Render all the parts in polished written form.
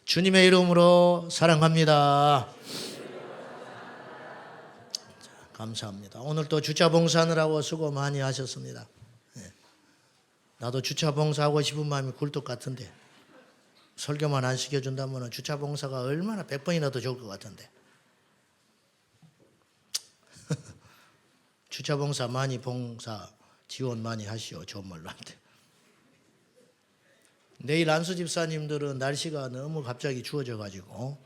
주님의 이름으로 사랑합니다. 감사합니다. 오늘 또 주차 봉사하느라고 수고 많이 하셨습니다. 나도 주차 봉사하고 싶은 마음이 굴뚝 같은데 설교만 안 시켜준다면 주차 봉사가 얼마나 100번이나 더 좋을 것 같은데. 주차 봉사 봉사 지원 많이 하시오. 좋은 말로 한테. 내일 안수 집사님들은 날씨가 너무 갑자기 추워져 가지고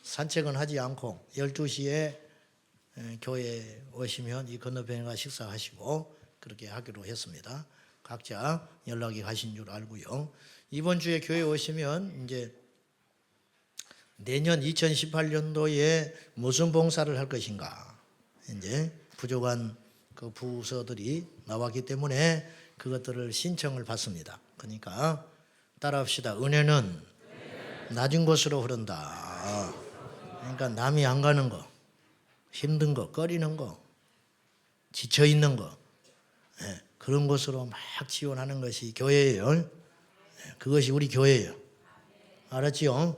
산책은 하지 않고 12시에 교회에 오시면 이 건너편에 가 식사하시고 그렇게 하기로 했습니다. 각자 연락이 가신 줄 알고요. 이번 주에 교회에 오시면 이제 내년 2018년도에 무슨 봉사를 할 것인가 이제 부족한 그 부서들이 나왔기 때문에 그것들을 신청을 받습니다. 그러니까 따라합시다. 은혜는 낮은 곳으로 흐른다. 그러니까 남이 안 가는 거, 힘든 거, 꺼리는 거, 지쳐 있는 거, 그런 곳으로 막 지원하는 것이 교회예요. 그것이 우리 교회예요. 알았지요?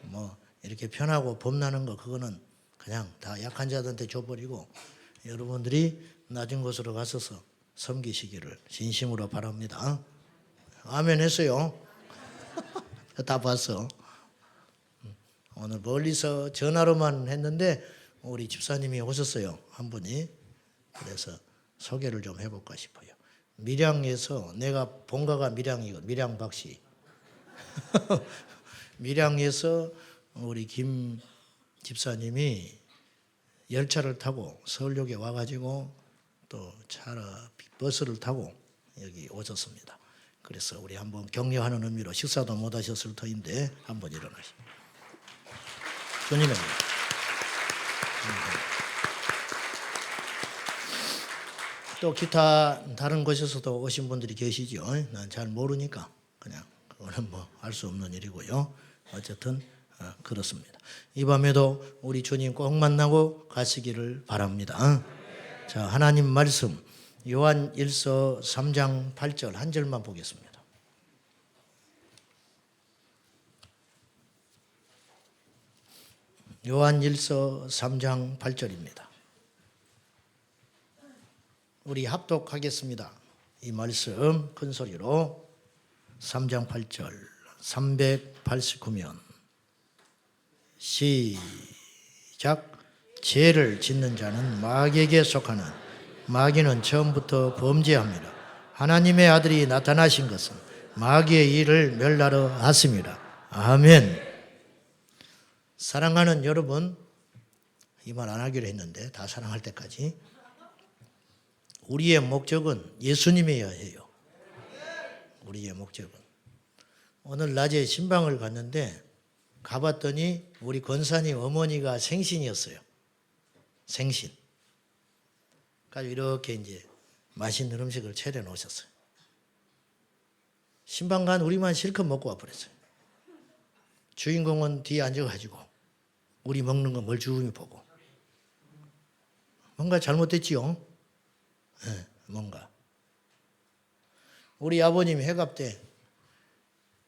뭐 이렇게 편하고 봄나는 거 그거는 그냥 다 약한 자들한테 줘버리고 여러분들이 낮은 곳으로 가서서 섬기시기를 진심으로 바랍니다. 아멘 했어요. 다 봤어. 오늘 멀리서 전화로만 했는데 우리 집사님이 오셨어요. 한 분이. 그래서 소개를 좀 해볼까 싶어요. 밀양에서 내가 본가가 밀양이거든. 밀양박씨. 밀양에서 우리 김 집사님이 열차를 타고 서울역에 와가지고 또 버스를 타고 여기 오셨습니다. 그래서 우리 한번 격려하는 의미로 식사도 못 하셨을 터인데 한번 일어나시죠. 주님의 또 기타 다른 곳에서도 오신 분들이 계시죠. 난 잘 모르니까 그냥 그거는 뭐 알 수 없는 일이고요. 어쨌든 그렇습니다. 이 밤에도 우리 주님 꼭 만나고 가시기를 바랍니다. 자, 하나님 말씀 요한 1서 3장 8절 한 절만 보겠습니다. 요한 1서 3장 8절입니다. 우리 합독하겠습니다. 이 말씀 큰 소리로 3장 8절 389면 시작. 죄를 짓는 자는 마귀에게 속하는 마귀는 처음부터 범죄합니다. 하나님의 아들이 나타나신 것은 마귀의 일을 멸하러 왔습니다. 아멘. 사랑하는 여러분, 이 말 안 하기로 했는데 다 사랑할 때까지 우리의 목적은 예수님이어야 해요. 우리의 목적은. 오늘 낮에 신방을 갔는데 가봤더니 우리 권사님 어머니가 생신이었어요. 생신. 그래서 이렇게 이제 맛있는 음식을 차려 놓으셨어요. 신방 간 우리만 실컷 먹고 와버렸어요. 주인공은 뒤에 앉아가지고 우리 먹는 거 멀쩡히 보고. 뭔가 잘못됐지요? 네, 뭔가. 우리 아버님 회갑 때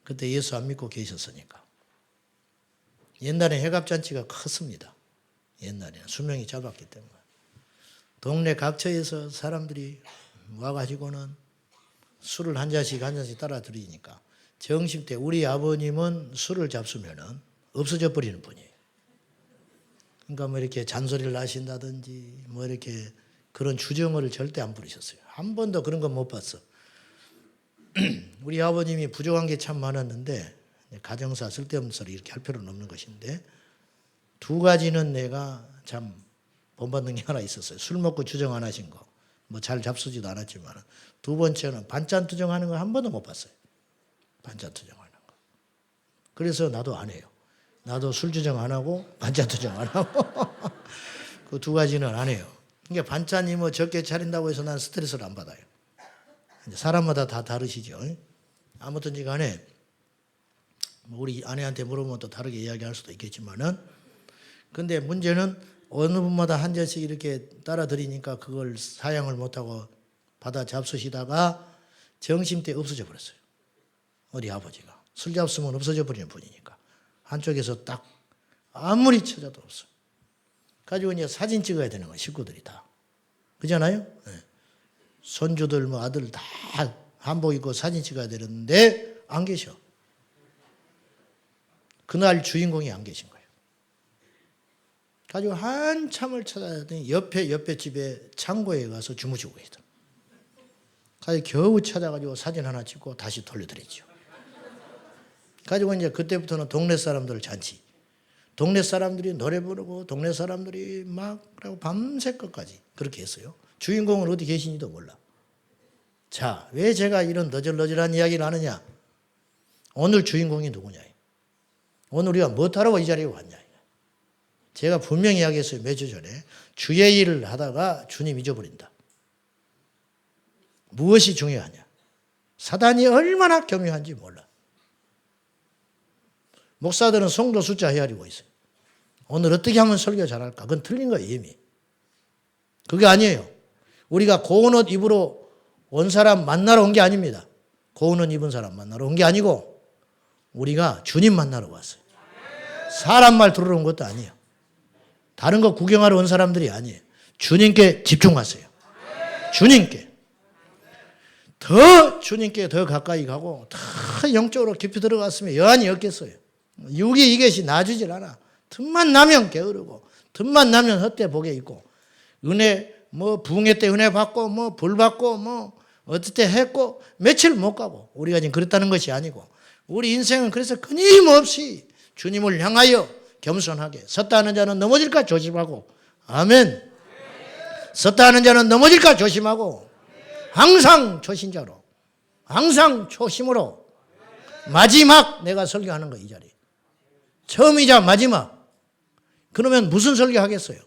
그때 예수 안 믿고 계셨으니까. 옛날에 회갑잔치가 컸습니다. 옛날에는 수명이 짧았기 때문에. 동네 각처에서 사람들이 와가지고는 술을 한 잔씩 따라 드리니까 정식 때 우리 아버님은 술을 잡수면은 없어져 버리는 분이에요. 그러니까 뭐 이렇게 잔소리를 하신다든지 뭐 이렇게 그런 주정어를 절대 안 부르셨어요. 한 번도 그런 건 못 봤어. 우리 아버님이 부족한 게 참 많았는데 가정사 쓸데없는 소리 이렇게 할 필요는 없는 것인데 두 가지는 내가 참 본받는 게 하나 있었어요. 술 먹고 주정 안 하신 거. 뭐 잘 잡수지도 않았지만 두 번째는 반찬 투정하는 거 한 번도 못 봤어요. 반찬 투정하는 거. 그래서 나도 안 해요. 나도 술 주정 안 하고 반찬 투정 안 하고 그 두 가지는 안 해요. 그러니까 반찬이 뭐 적게 차린다고 해서 난 스트레스를 안 받아요. 사람마다 다 다르시죠. 아무튼지 간에 우리 아내한테 물어보면 또 다르게 이야기할 수도 있겠지만은 근데 문제는 어느 분마다 한 잔씩 이렇게 따라 드리니까 그걸 사양을 못하고 받아 잡수시다가 정심 때 없어져 버렸어요. 우리 아버지가 술 잡수면 없어져 버리는 분이니까. 한쪽에서 딱 아무리 찾아도 없어. 가지고 이제 사진 찍어야 되는 거야, 식구들이 다. 그잖아요? 네. 손주들, 뭐 아들 다 한복 입고 사진 찍어야 되는데 안 계셔. 그날 주인공이 안 계신 거예요. 가지고 한참을 찾아다니 옆에 집에 창고에 가서 주무시고 계시더라고요. 가지고 겨우 찾아가지고 사진 하나 찍고 다시 돌려드렸죠. 가지고 이제 그때부터는 동네 사람들 잔치. 동네 사람들이 노래 부르고 동네 사람들이 막 밤새까지 그렇게 했어요. 주인공은 어디 계신지도 몰라. 자, 왜 제가 이런 너절너절한 이야기를 하느냐? 오늘 주인공이 누구냐? 오늘 우리가 뭐하러 이 자리에 왔냐? 제가 분명히 이야기했어요. 몇 주 전에. 주의 일을 하다가 주님 잊어버린다. 무엇이 중요하냐? 사단이 얼마나 교묘한지 몰라. 목사들은 성도 숫자 헤아리고 있어요. 오늘 어떻게 하면 설교 잘할까? 그건 틀린 거예요, 이미. 그게 아니에요. 우리가 고운 옷 입으러 온 사람 만나러 온 게 아닙니다. 고운 옷 입은 사람 만나러 온 게 아니고 우리가 주님 만나러 왔어요. 사람 말 들으러 온 것도 아니에요. 다른 거 구경하러 온 사람들이 아니에요. 주님께 집중하세요. 주님께. 더 주님께 더 가까이 가고 더 영적으로 깊이 들어갔으면 여한이 없겠어요. 육이 이것이 놔주질 않아. 틈만 나면 게으르고 틈만 나면 헛돼 복에 있고 은혜 뭐 부흥회 때 은혜 받고 뭐 불 받고 뭐 어떻게 했고 며칠 못 가고 우리가 지금 그랬다는 것이 아니고 우리 인생은 그래서 끊임없이 주님을 향하여 겸손하게 섰다 하는 자는 넘어질까 조심하고 아멘. 섰다 하는 자는 넘어질까 조심하고 항상 초신자로 항상 초심으로 마지막 내가 설교하는 거 이 자리 처음이자 마지막. 그러면 무슨 설교하겠어요?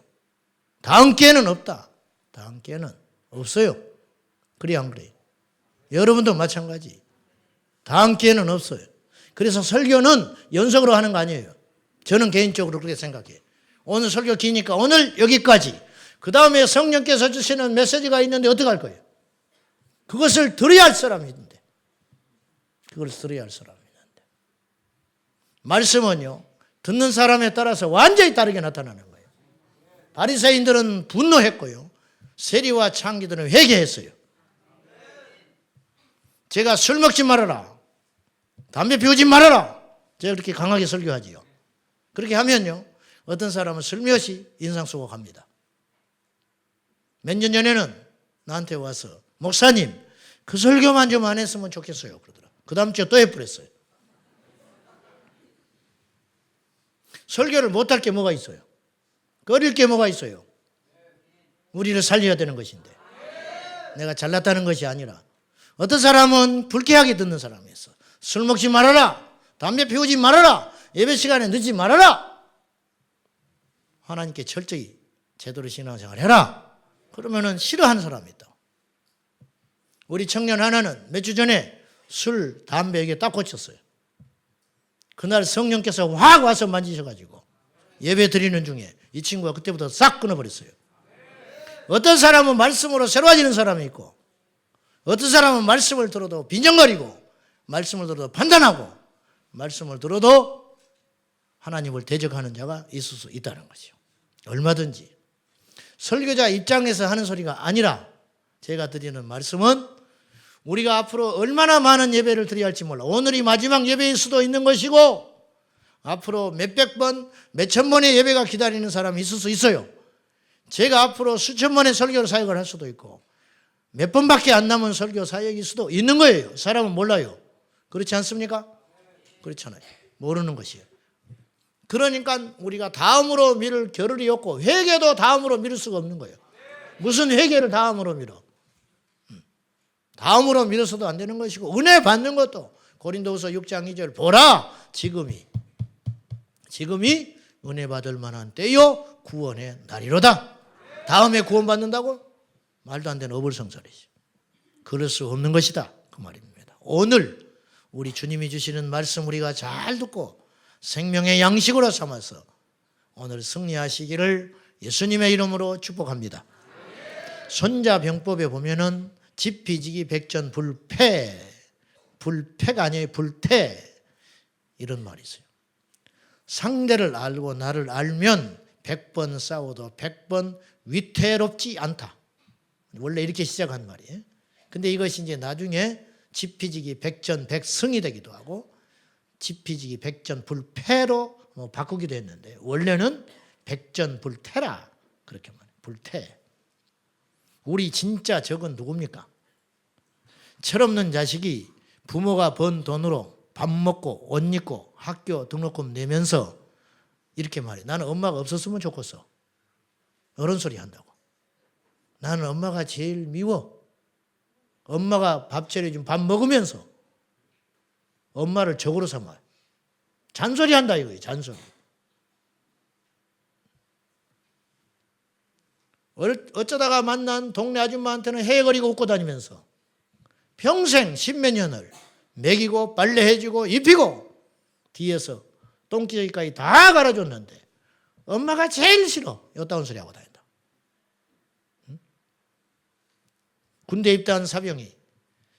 다음 기회는 없다. 다음 기회는 없어요. 그래 안 그래요? 여러분도 마찬가지. 다음 기회는 없어요. 그래서 설교는 연속으로 하는 거 아니에요. 저는 개인적으로 그렇게 생각해요. 오늘 설교 기니까 오늘 여기까지. 그 다음에 성령께서 주시는 메시지가 있는데 어떻게 할 거예요? 그것을 들어야 할 사람이 있는데. 그걸 들어야 할 사람이 있는데. 말씀은요. 듣는 사람에 따라서 완전히 다르게 나타나는 거예요. 바리새인들은 분노했고요. 세리와 창기들은 회개했어요. 제가 술 먹지 말아라. 담배 피우지 말아라. 제가 그렇게 강하게 설교하지요. 그렇게 하면요. 어떤 사람은 슬며시 인상 쓰고 갑니다. 몇 년 전에는 나한테 와서 목사님 그 설교만 좀 안 했으면 좋겠어요. 그러더라. 그 다음 주에 또 해버렸어요. 설교를 못할 게 뭐가 있어요? 꺼릴 게 뭐가 있어요? 우리를 살려야 되는 것인데 내가 잘났다는 것이 아니라 어떤 사람은 불쾌하게 듣는 사람이 있어. 술 먹지 말아라. 담배 피우지 말아라. 예배 시간에 늦지 말아라. 하나님께 철저히 제대로 신앙생활 해라. 그러면은 싫어하는 사람이 있다. 우리 청년 하나는 몇 주 전에 술, 담배에게 딱 꽂혔어요. 그날 성령께서 확 와서 만지셔가지고 예배 드리는 중에 이 친구가 그때부터 싹 끊어버렸어요. 어떤 사람은 말씀으로 새로워지는 사람이 있고 어떤 사람은 말씀을 들어도 빈정거리고 말씀을 들어도 판단하고 말씀을 들어도 하나님을 대적하는 자가 있을 수 있다는 거죠. 얼마든지. 설교자 입장에서 하는 소리가 아니라 제가 드리는 말씀은 우리가 앞으로 얼마나 많은 예배를 드려야 할지 몰라. 오늘이 마지막 예배일 수도 있는 것이고 앞으로 몇백 번, 몇천 번의 예배가 기다리는 사람이 있을 수 있어요. 제가 앞으로 수천 번의 설교 사역을 할 수도 있고 몇 번밖에 안 남은 설교 사역일 수도 있는 거예요. 사람은 몰라요. 그렇지 않습니까? 그렇잖아요. 모르는 것이에요. 그러니까 우리가 다음으로 미룰 겨를이 없고 회개도 다음으로 미룰 수가 없는 거예요. 무슨 회개를 다음으로 미뤄? 다음으로 미뤄서도 안 되는 것이고 은혜 받는 것도 고린도후서 6장 2절 보라 지금이 은혜 받을 만한 때요 구원의 날이로다. 다음에 구원받는다고? 말도 안 되는 어불성설이죠. 그럴 수 없는 것이다 그 말입니다. 오늘 우리 주님이 주시는 말씀 우리가 잘 듣고 생명의 양식으로 삼아서 오늘 승리하시기를 예수님의 이름으로 축복합니다. 손자병법에 보면은 집비지기 백전 불패, 불패가 아니에요. 불태. 이런 말이 있어요. 상대를 알고 나를 알면 100번 싸워도 100번 위태롭지 않다. 원래 이렇게 시작한 말이에요. 근데 이것이 이제 나중에 지피지기 백전백승이 되기도 하고 지피지기 백전불패로 바꾸기도 했는데 원래는 백전불태라 그렇게 말해요. 불태. 우리 진짜 적은 누굽니까? 철없는 자식이 부모가 번 돈으로 밥 먹고 옷 입고 학교 등록금 내면서 이렇게 말해. 나는 엄마가 없었으면 좋겠어. 어른 소리 한다고. 나는 엄마가 제일 미워. 엄마가 밥 차려주면 밥 먹으면서 엄마를 적으로 삼아요. 잔소리 한다 이거예요. 잔소리. 어쩌다가 만난 동네 아줌마한테는 해거리고 웃고 다니면서 평생 10몇 년을 먹이고 빨래해주고 입히고 뒤에서 똥기저귀까지 다 갈아줬는데 엄마가 제일 싫어. 요따운 소리 하고 다닌다. 응? 군대 입대한 사병이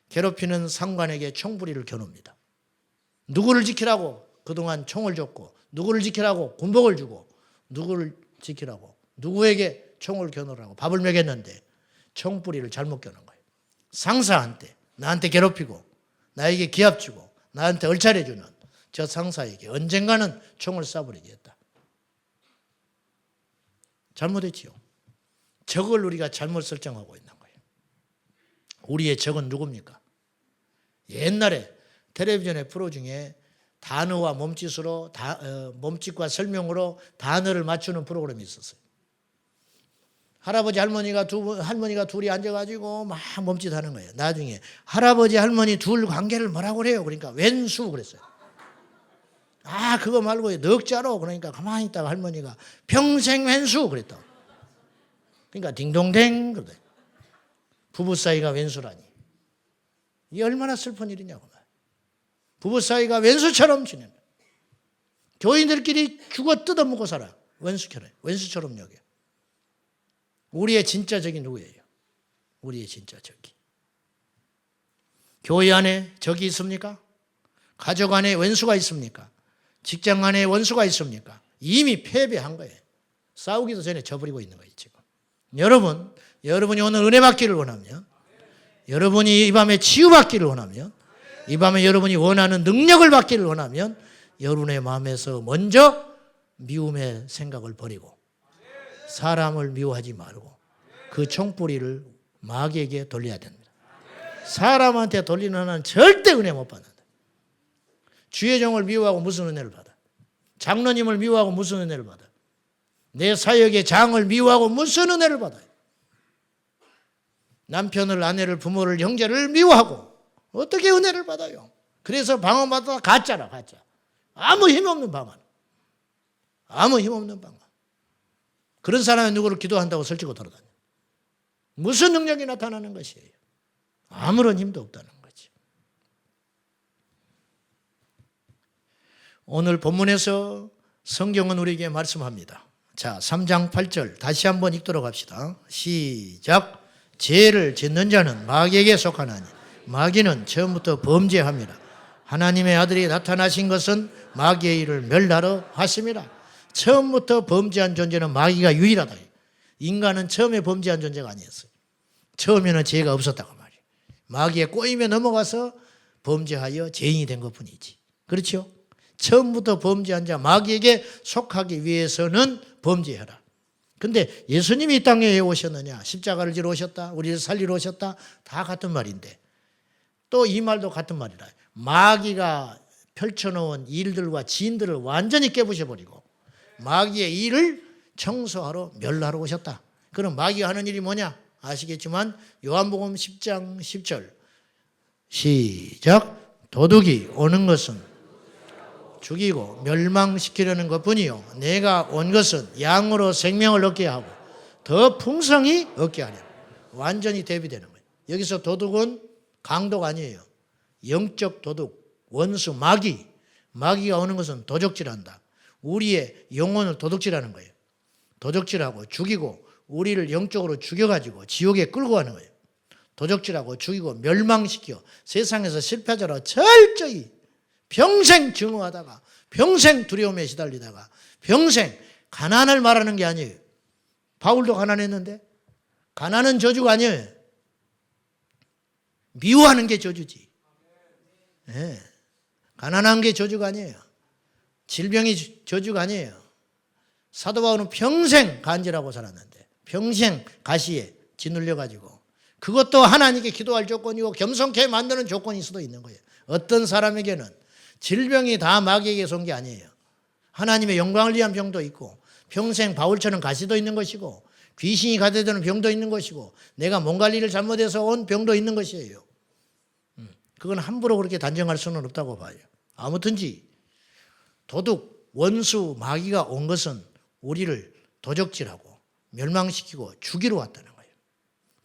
괴롭히는 상관에게 총부리를 겨눕니다. 누구를 지키라고 그동안 총을 줬고 누구를 지키라고 군복을 주고 누구를 지키라고 누구에게 총을 겨누라고 밥을 먹였는데 총부리를 잘못 겨눈 거예요. 상사한테 나한테 괴롭히고 나에게 기합 주고 나한테 얼차려 주는 저 상사에게 언젠가는 총을 쏴버리겠다. 잘못했지요. 적을 우리가 잘못 설정하고 있는 거예요. 우리의 적은 누굽니까? 옛날에 텔레비전의 프로 중에 단어와 몸짓으로 몸짓과 설명으로 단어를 맞추는 프로그램이 있었어요. 할아버지 할머니가 둘이 앉아가지고 막 몸짓하는 거예요. 나중에 할아버지 할머니 둘 관계를 뭐라고 그래요? 그러니까 왼수 그랬어요. 아 그거 말고 넉자로 그러니까 가만히 있다가 할머니가 평생 왼수 그랬다. 그러니까 딩동댕 그러대. 부부 사이가 왼수라니. 이게 얼마나 슬픈 일이냐고. 부부 사이가 왼수처럼 지내는. 교인들끼리 죽어 뜯어먹고 살아. 왼수처럼 여겨. 우리의 진짜 적이 누구예요? 우리의 진짜 적이. 교회 안에 적이 있습니까? 가족 안에 원수가 있습니까? 직장 안에 원수가 있습니까? 이미 패배한 거예요. 싸우기도 전에 져버리고 있는 거예요, 지금. 여러분이 오늘 은혜 받기를 원하면, 여러분이 이 밤에 치유받기를 원하면, 이 밤에 여러분이 원하는 능력을 받기를 원하면, 여러분의 마음에서 먼저 미움의 생각을 버리고, 사람을 미워하지 말고, 그 총뿌리를 마귀에게 돌려야 됩니다. 사람한테 돌리는 한은 절대 은혜 못 받는다. 주의 종을 미워하고 무슨 은혜를 받아? 장로님을 미워하고 무슨 은혜를 받아? 내 사역의 장을 미워하고 무슨 은혜를 받아요? 남편을, 아내를, 부모를, 형제를 미워하고 어떻게 은혜를 받아요? 그래서 방언받다가 가짜라, 가짜. 아무 힘없는 방언. 아무 힘없는 방언. 그런 사람이 누구를 기도한다고 설치고 돌아다녀. 무슨 능력이 나타나는 것이에요? 아무런 힘도 없다는 거지. 오늘 본문에서 성경은 우리에게 말씀합니다. 자, 3장 8절 다시 한번 읽도록 합시다. 시작. 죄를 짓는 자는 마귀에게 속하나니 마귀는 처음부터 범죄합니다. 하나님의 아들이 나타나신 것은 마귀의 일을 멸하러 하심이라. 처음부터 범죄한 존재는 마귀가 유일하다. 인간은 처음에 범죄한 존재가 아니었어요. 처음에는 죄가 없었다고 말이에요. 마귀의 꼬임에 넘어가서 범죄하여 죄인이 된 것뿐이지. 그렇죠? 처음부터 범죄한 자 마귀에게 속하기 위해서는 범죄해라. 근데 예수님이 이 땅에 왜 오셨느냐? 십자가를 지러 오셨다. 우리를 살리러 오셨다. 다 같은 말인데 또 이 말도 같은 말이라. 마귀가 펼쳐놓은 일들과 지인들을 완전히 깨부셔버리고 마귀의 일을 청소하러 멸하러 오셨다. 그럼 마귀가 하는 일이 뭐냐? 아시겠지만 요한복음 10장 10절 시작. 도둑이 오는 것은 죽이고 멸망시키려는 것뿐이요 내가 온 것은 양으로 생명을 얻게 하고 더 풍성히 얻게 하려. 완전히 대비되는 거예요. 여기서 도둑은 강도가 아니에요. 영적 도둑, 원수, 마귀가 오는 것은 도적질한다. 우리의 영혼을 도둑질하는 거예요. 도적질하고 죽이고 우리를 영적으로 죽여가지고 지옥에 끌고 가는 거예요. 도적질하고 죽이고 멸망시켜 세상에서 실패자로 철저히 평생 증오하다가 평생 두려움에 시달리다가 평생 가난을 말하는 게 아니에요. 바울도 가난했는데 가난은 저주가 아니에요. 미워하는 게 저주지. 네. 가난한 게 저주가 아니에요. 질병이 저주가 아니에요. 사도 바울은 평생 간절하고 살았는데 평생 가시에 짓눌려가지고 그것도 하나님께 기도할 조건이고 겸손케 만드는 조건일 수도 있는 거예요. 어떤 사람에게는 질병이 다 마귀에게서 온 게 아니에요. 하나님의 영광을 위한 병도 있고 평생 바울처럼 가시도 있는 것이고 귀신이 가대되는 병도 있는 것이고 내가 몸 관리를 잘못해서 온 병도 있는 것이에요. 그건 함부로 그렇게 단정할 수는 없다고 봐요. 아무튼지 도둑, 원수, 마귀가 온 것은 우리를 도적질하고 멸망시키고 죽이러 왔다는 거예요.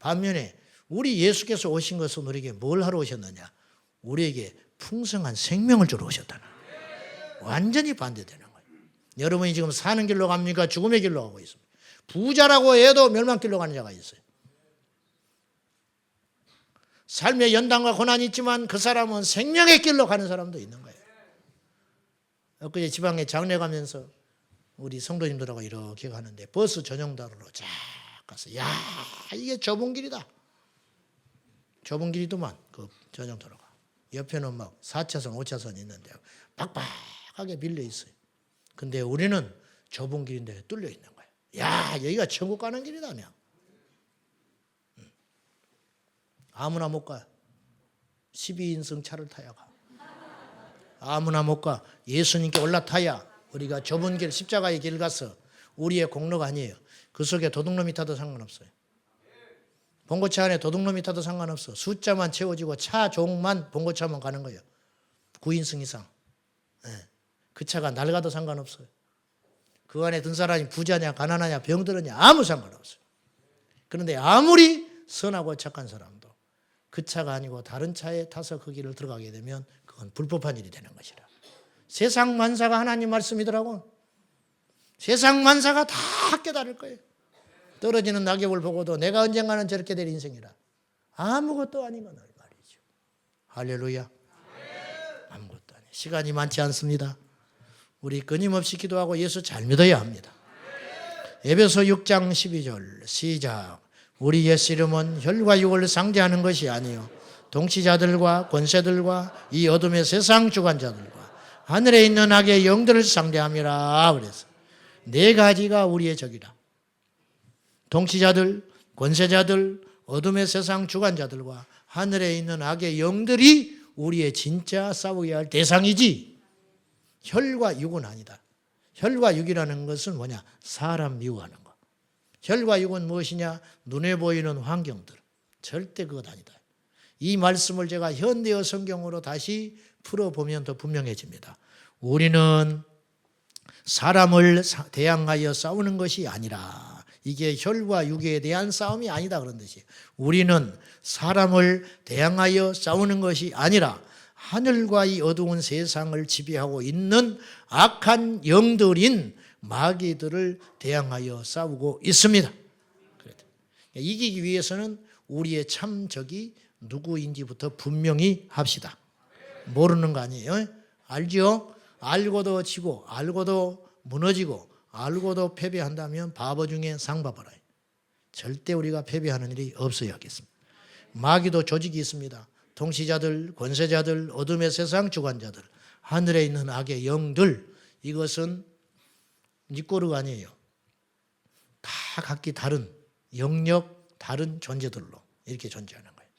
반면에 우리 예수께서 오신 것은 우리에게 뭘 하러 오셨느냐? 우리에게 풍성한 생명을 주러 오셨다는 거예요. 완전히 반대되는 거예요. 여러분이 지금 사는 길로 갑니까? 죽음의 길로 가고 있습니다. 부자라고 해도 멸망길로 가는 자가 있어요. 삶의 연단과 고난이 있지만 그 사람은 생명의 길로 가는 사람도 있는 거예요. 엊그제 지방에 장례 가면서 우리 성도님들하고 이렇게 가는데 버스 전용도로로 쫙 가서 야 이게 좁은 길이다. 좁은 길이더만 그 전용도로가. 옆에는 막 4차선 5차선 있는데 빡빡하게 밀려 있어요. 근데 우리는 좁은 길인데 뚫려 있는 거예요. 야 여기가 천국 가는 길이다. 그냥. 아무나 못 가. 12인승 차를 타야 가. 아무나 못 가. 예수님께 올라타야 우리가 좁은 길 십자가의 길 가서 우리의 공로가 아니에요. 그 속에 도둑놈이 타도 상관없어요. 봉고차 안에 도둑놈이 타도 상관없어. 숫자만 채워지고 차 종만 봉고차만 가는 거예요. 9인승 이상. 네. 그 차가 낡아도 상관없어요. 그 안에 든 사람이 부자냐 가난하냐 병들었냐 아무 상관없어요. 그런데 아무리 선하고 착한 사람도 그 차가 아니고 다른 차에 타서 그 길을 들어가게 되면 그건 불법한 일이 되는 것이라. 세상 만사가 하나님 말씀이더라고. 세상 만사가 다 깨달을 거예요. 떨어지는 낙엽을 보고도 내가 언젠가는 저렇게 될 인생이라. 아무것도 아니면 말이죠. 할렐루야. 아무것도 아니에요. 시간이 많지 않습니다. 우리 끊임없이 기도하고 예수 잘 믿어야 합니다. 에베소 6장 12절 시작. 우리 예수 이름은 혈과 육을 상대하는 것이 아니요 동치자들과 권세들과 이 어둠의 세상 주관자들과 하늘에 있는 악의 영들을 상대함이라. 그래서 네 가지가 우리의 적이라. 동치자들, 권세자들, 어둠의 세상 주관자들과 하늘에 있는 악의 영들이 우리의 진짜 싸워야 할 대상이지 혈과 육은 아니다. 혈과 육이라는 것은 뭐냐? 사람 미워하는 거. 혈과 육은 무엇이냐? 눈에 보이는 환경들. 절대 그것 아니다. 이 말씀을 제가 현대어 성경으로 다시 풀어보면 더 분명해집니다. 우리는 사람을 대항하여 싸우는 것이 아니라 이게 혈과 육에 대한 싸움이 아니다 그런 뜻이에요. 우리는 사람을 대항하여 싸우는 것이 아니라 하늘과 이 어두운 세상을 지배하고 있는 악한 영들인 마귀들을 대항하여 싸우고 있습니다. 이기기 위해서는 우리의 참적이 누구인지부터 분명히 합시다. 모르는 거 아니에요? 알죠? 알고도 지고 알고도 무너지고 알고도 패배한다면 바보 중에 상바보라. 절대 우리가 패배하는 일이 없어야 하겠습니다. 마귀도 조직이 있습니다. 통치자들, 권세자들, 어둠의 세상 주관자들, 하늘에 있는 악의 영들, 이것은 니꼬르가 아니에요. 다 각기 다른 영역, 다른 존재들로 이렇게 존재하는 거예요.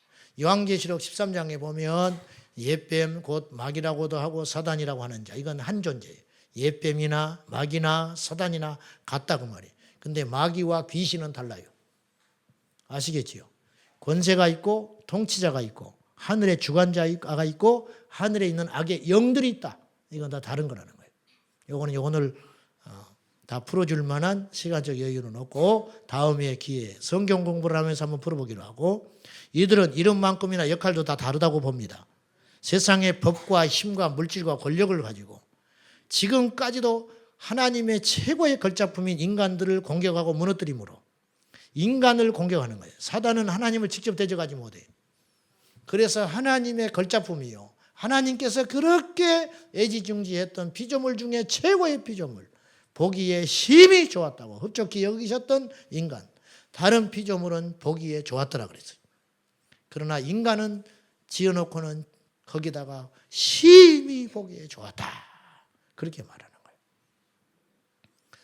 요한계시록 13장에 보면 옛뱀 곧 마귀라고도 하고 사단이라고 하는 자, 이건 한 존재예요. 옛뱀이나 마귀나 사단이나 같다 그 말이에요. 근데 마귀와 귀신은 달라요. 아시겠지요? 권세가 있고 통치자가 있고 하늘의 주관자가 있고 하늘에 있는 악의 영들이 있다. 이건 다 다른 거라는 거예요. 이거는 오늘 다 풀어줄 만한 시간적 여유는 없고 다음에 기회에 성경 공부를 하면서 한번 풀어보기로 하고, 이들은 이름만큼이나 역할도 다 다르다고 봅니다. 세상의 법과 힘과 물질과 권력을 가지고 지금까지도 하나님의 최고의 걸작품인 인간들을 공격하고 무너뜨림으로 인간을 공격하는 거예요. 사단은 하나님을 직접 대적하지 못해요. 그래서 하나님의 걸작품이요, 하나님께서 그렇게 애지중지했던 피조물 중에 최고의 피조물, 보기에 심히 좋았다고 흡족히 여기셨던 인간, 다른 피조물은 보기에 좋았더라 그랬어요. 그러나 인간은 지어놓고는 거기다가 심히 보기에 좋았다, 그렇게 말하는 거예요.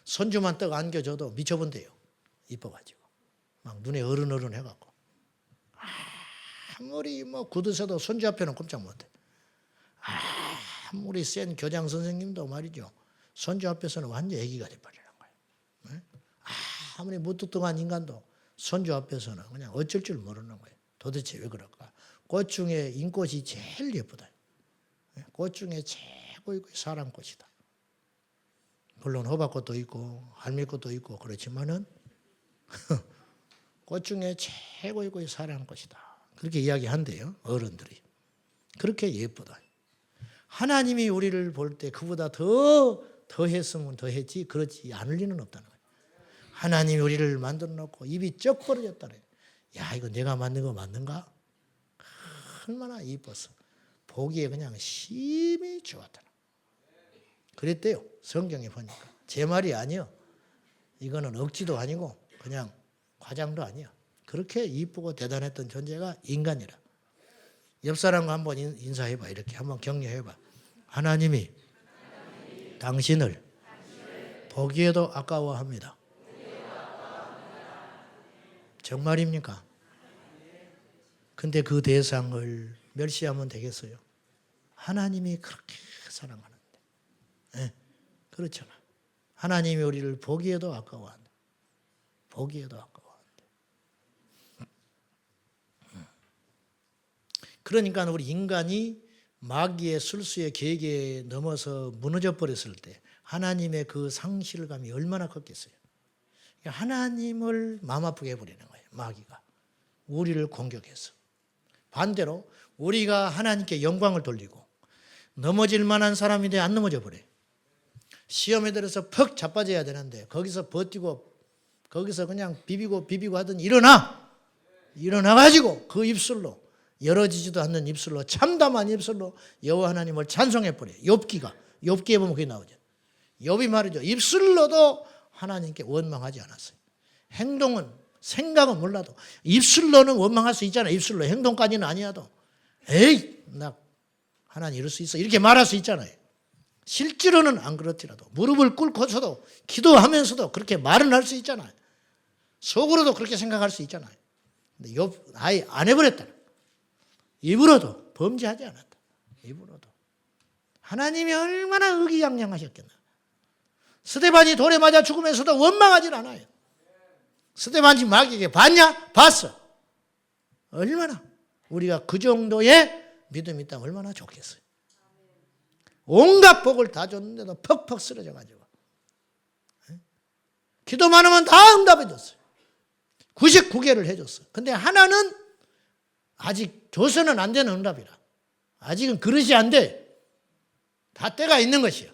손주만 떡 안겨줘도 미쳐본대요. 이뻐가지고 막 눈에 어른어른 해갖고 아무리 뭐 굳으셔도 손주 앞에는 꼼짝 못해. 아무리 센 교장 선생님도 말이죠, 손주 앞에서는 완전 애기가 돼버리는 거예요. 아무리 무뚝뚝한 인간도 손주 앞에서는 그냥 어쩔 줄 모르는 거예요. 도대체 왜 그럴까? 꽃 중에 인꽃이 제일 예쁘다. 꽃 중에 최고의 사랑꽃이다. 물론 호박꽃도 있고 할미꽃도 있고 그렇지만은 꽃 중에 최고의 사랑꽃이다, 그렇게 이야기한대요, 어른들이. 그렇게 예쁘다. 하나님이 우리를 볼 때 그보다 더 했으면 더 했지 그렇지 않을 리는 없다는 거예요. 하나님이 우리를 만들어 놓고 입이 쩍 벌어졌다네. 야, 이거 내가 만든 거 맞는가? 얼마나 이뻤어. 보기에 그냥 심히 좋았다는 거예요. 그랬대요, 성경에 보니까. 제 말이 아니요, 이거는 억지도 아니고 그냥 과장도 아니야. 그렇게 이쁘고 대단했던 존재가 인간이라. 옆 사람과 한번 인사해봐. 이렇게 한번 격려해봐. 하나님이 당신을 보기에도 아까워합니다. 정말입니까? 근데 그 대상을 멸시하면 되겠어요? 하나님이 그렇게 사랑하는데. 네, 그렇잖아. 하나님이 우리를 보기에도 아까워한다. 보기에도 아까워한다. 그러니까 우리 인간이 마귀의 술수의 계획에 넘어서 무너져 버렸을 때 하나님의 그 상실감이 얼마나 컸겠어요. 하나님을 마음 아프게 해버리는 거예요, 마귀가. 우리를 공격해서. 반대로 우리가 하나님께 영광을 돌리고 넘어질 만한 사람인데 안 넘어져 버려요. 시험에 들어서 퍽 자빠져야 되는데 거기서 버티고 거기서 그냥 비비고 하더니 일어나가지고 그 입술로, 열어지지도 않는 입술로, 참담한 입술로 여호와 하나님을 찬송해버려요. 욥기에 보면 그게 나오죠. 욥이 말이죠, 입술로도 하나님께 원망하지 않았어요. 행동은, 생각은 몰라도 입술로는 원망할 수 있잖아요. 입술로, 행동까지는 아니어도 에이, 나 하나님 이럴 수 있어, 이렇게 말할 수 있잖아요. 실제로는 안 그렇더라도 무릎을 꿇고서도 기도하면서도 그렇게 말은 할 수 있잖아요. 속으로도 그렇게 생각할 수 있잖아요. 근데 욥 아예 안 해버렸다. 입으로도 범죄하지 않았다. 입으로도. 하나님이 얼마나 의기양양하셨겠나. 스데반이 돌에 맞아 죽으면서도 원망하지 않아요. 스데반이 마귀에게 봤냐? 봤어. 얼마나 우리가 그 정도의 믿음이 있다면 얼마나 좋겠어요. 온갖 복을 다 줬는데도 퍽퍽 쓰러져가지고. 기도만 하면 다 응답해 줬어요. 99개를 해줬어요. 근데 하나는 아직 줘서는 안 되는 응답이라. 아직은 그릇이 안 돼. 다 때가 있는 것이요.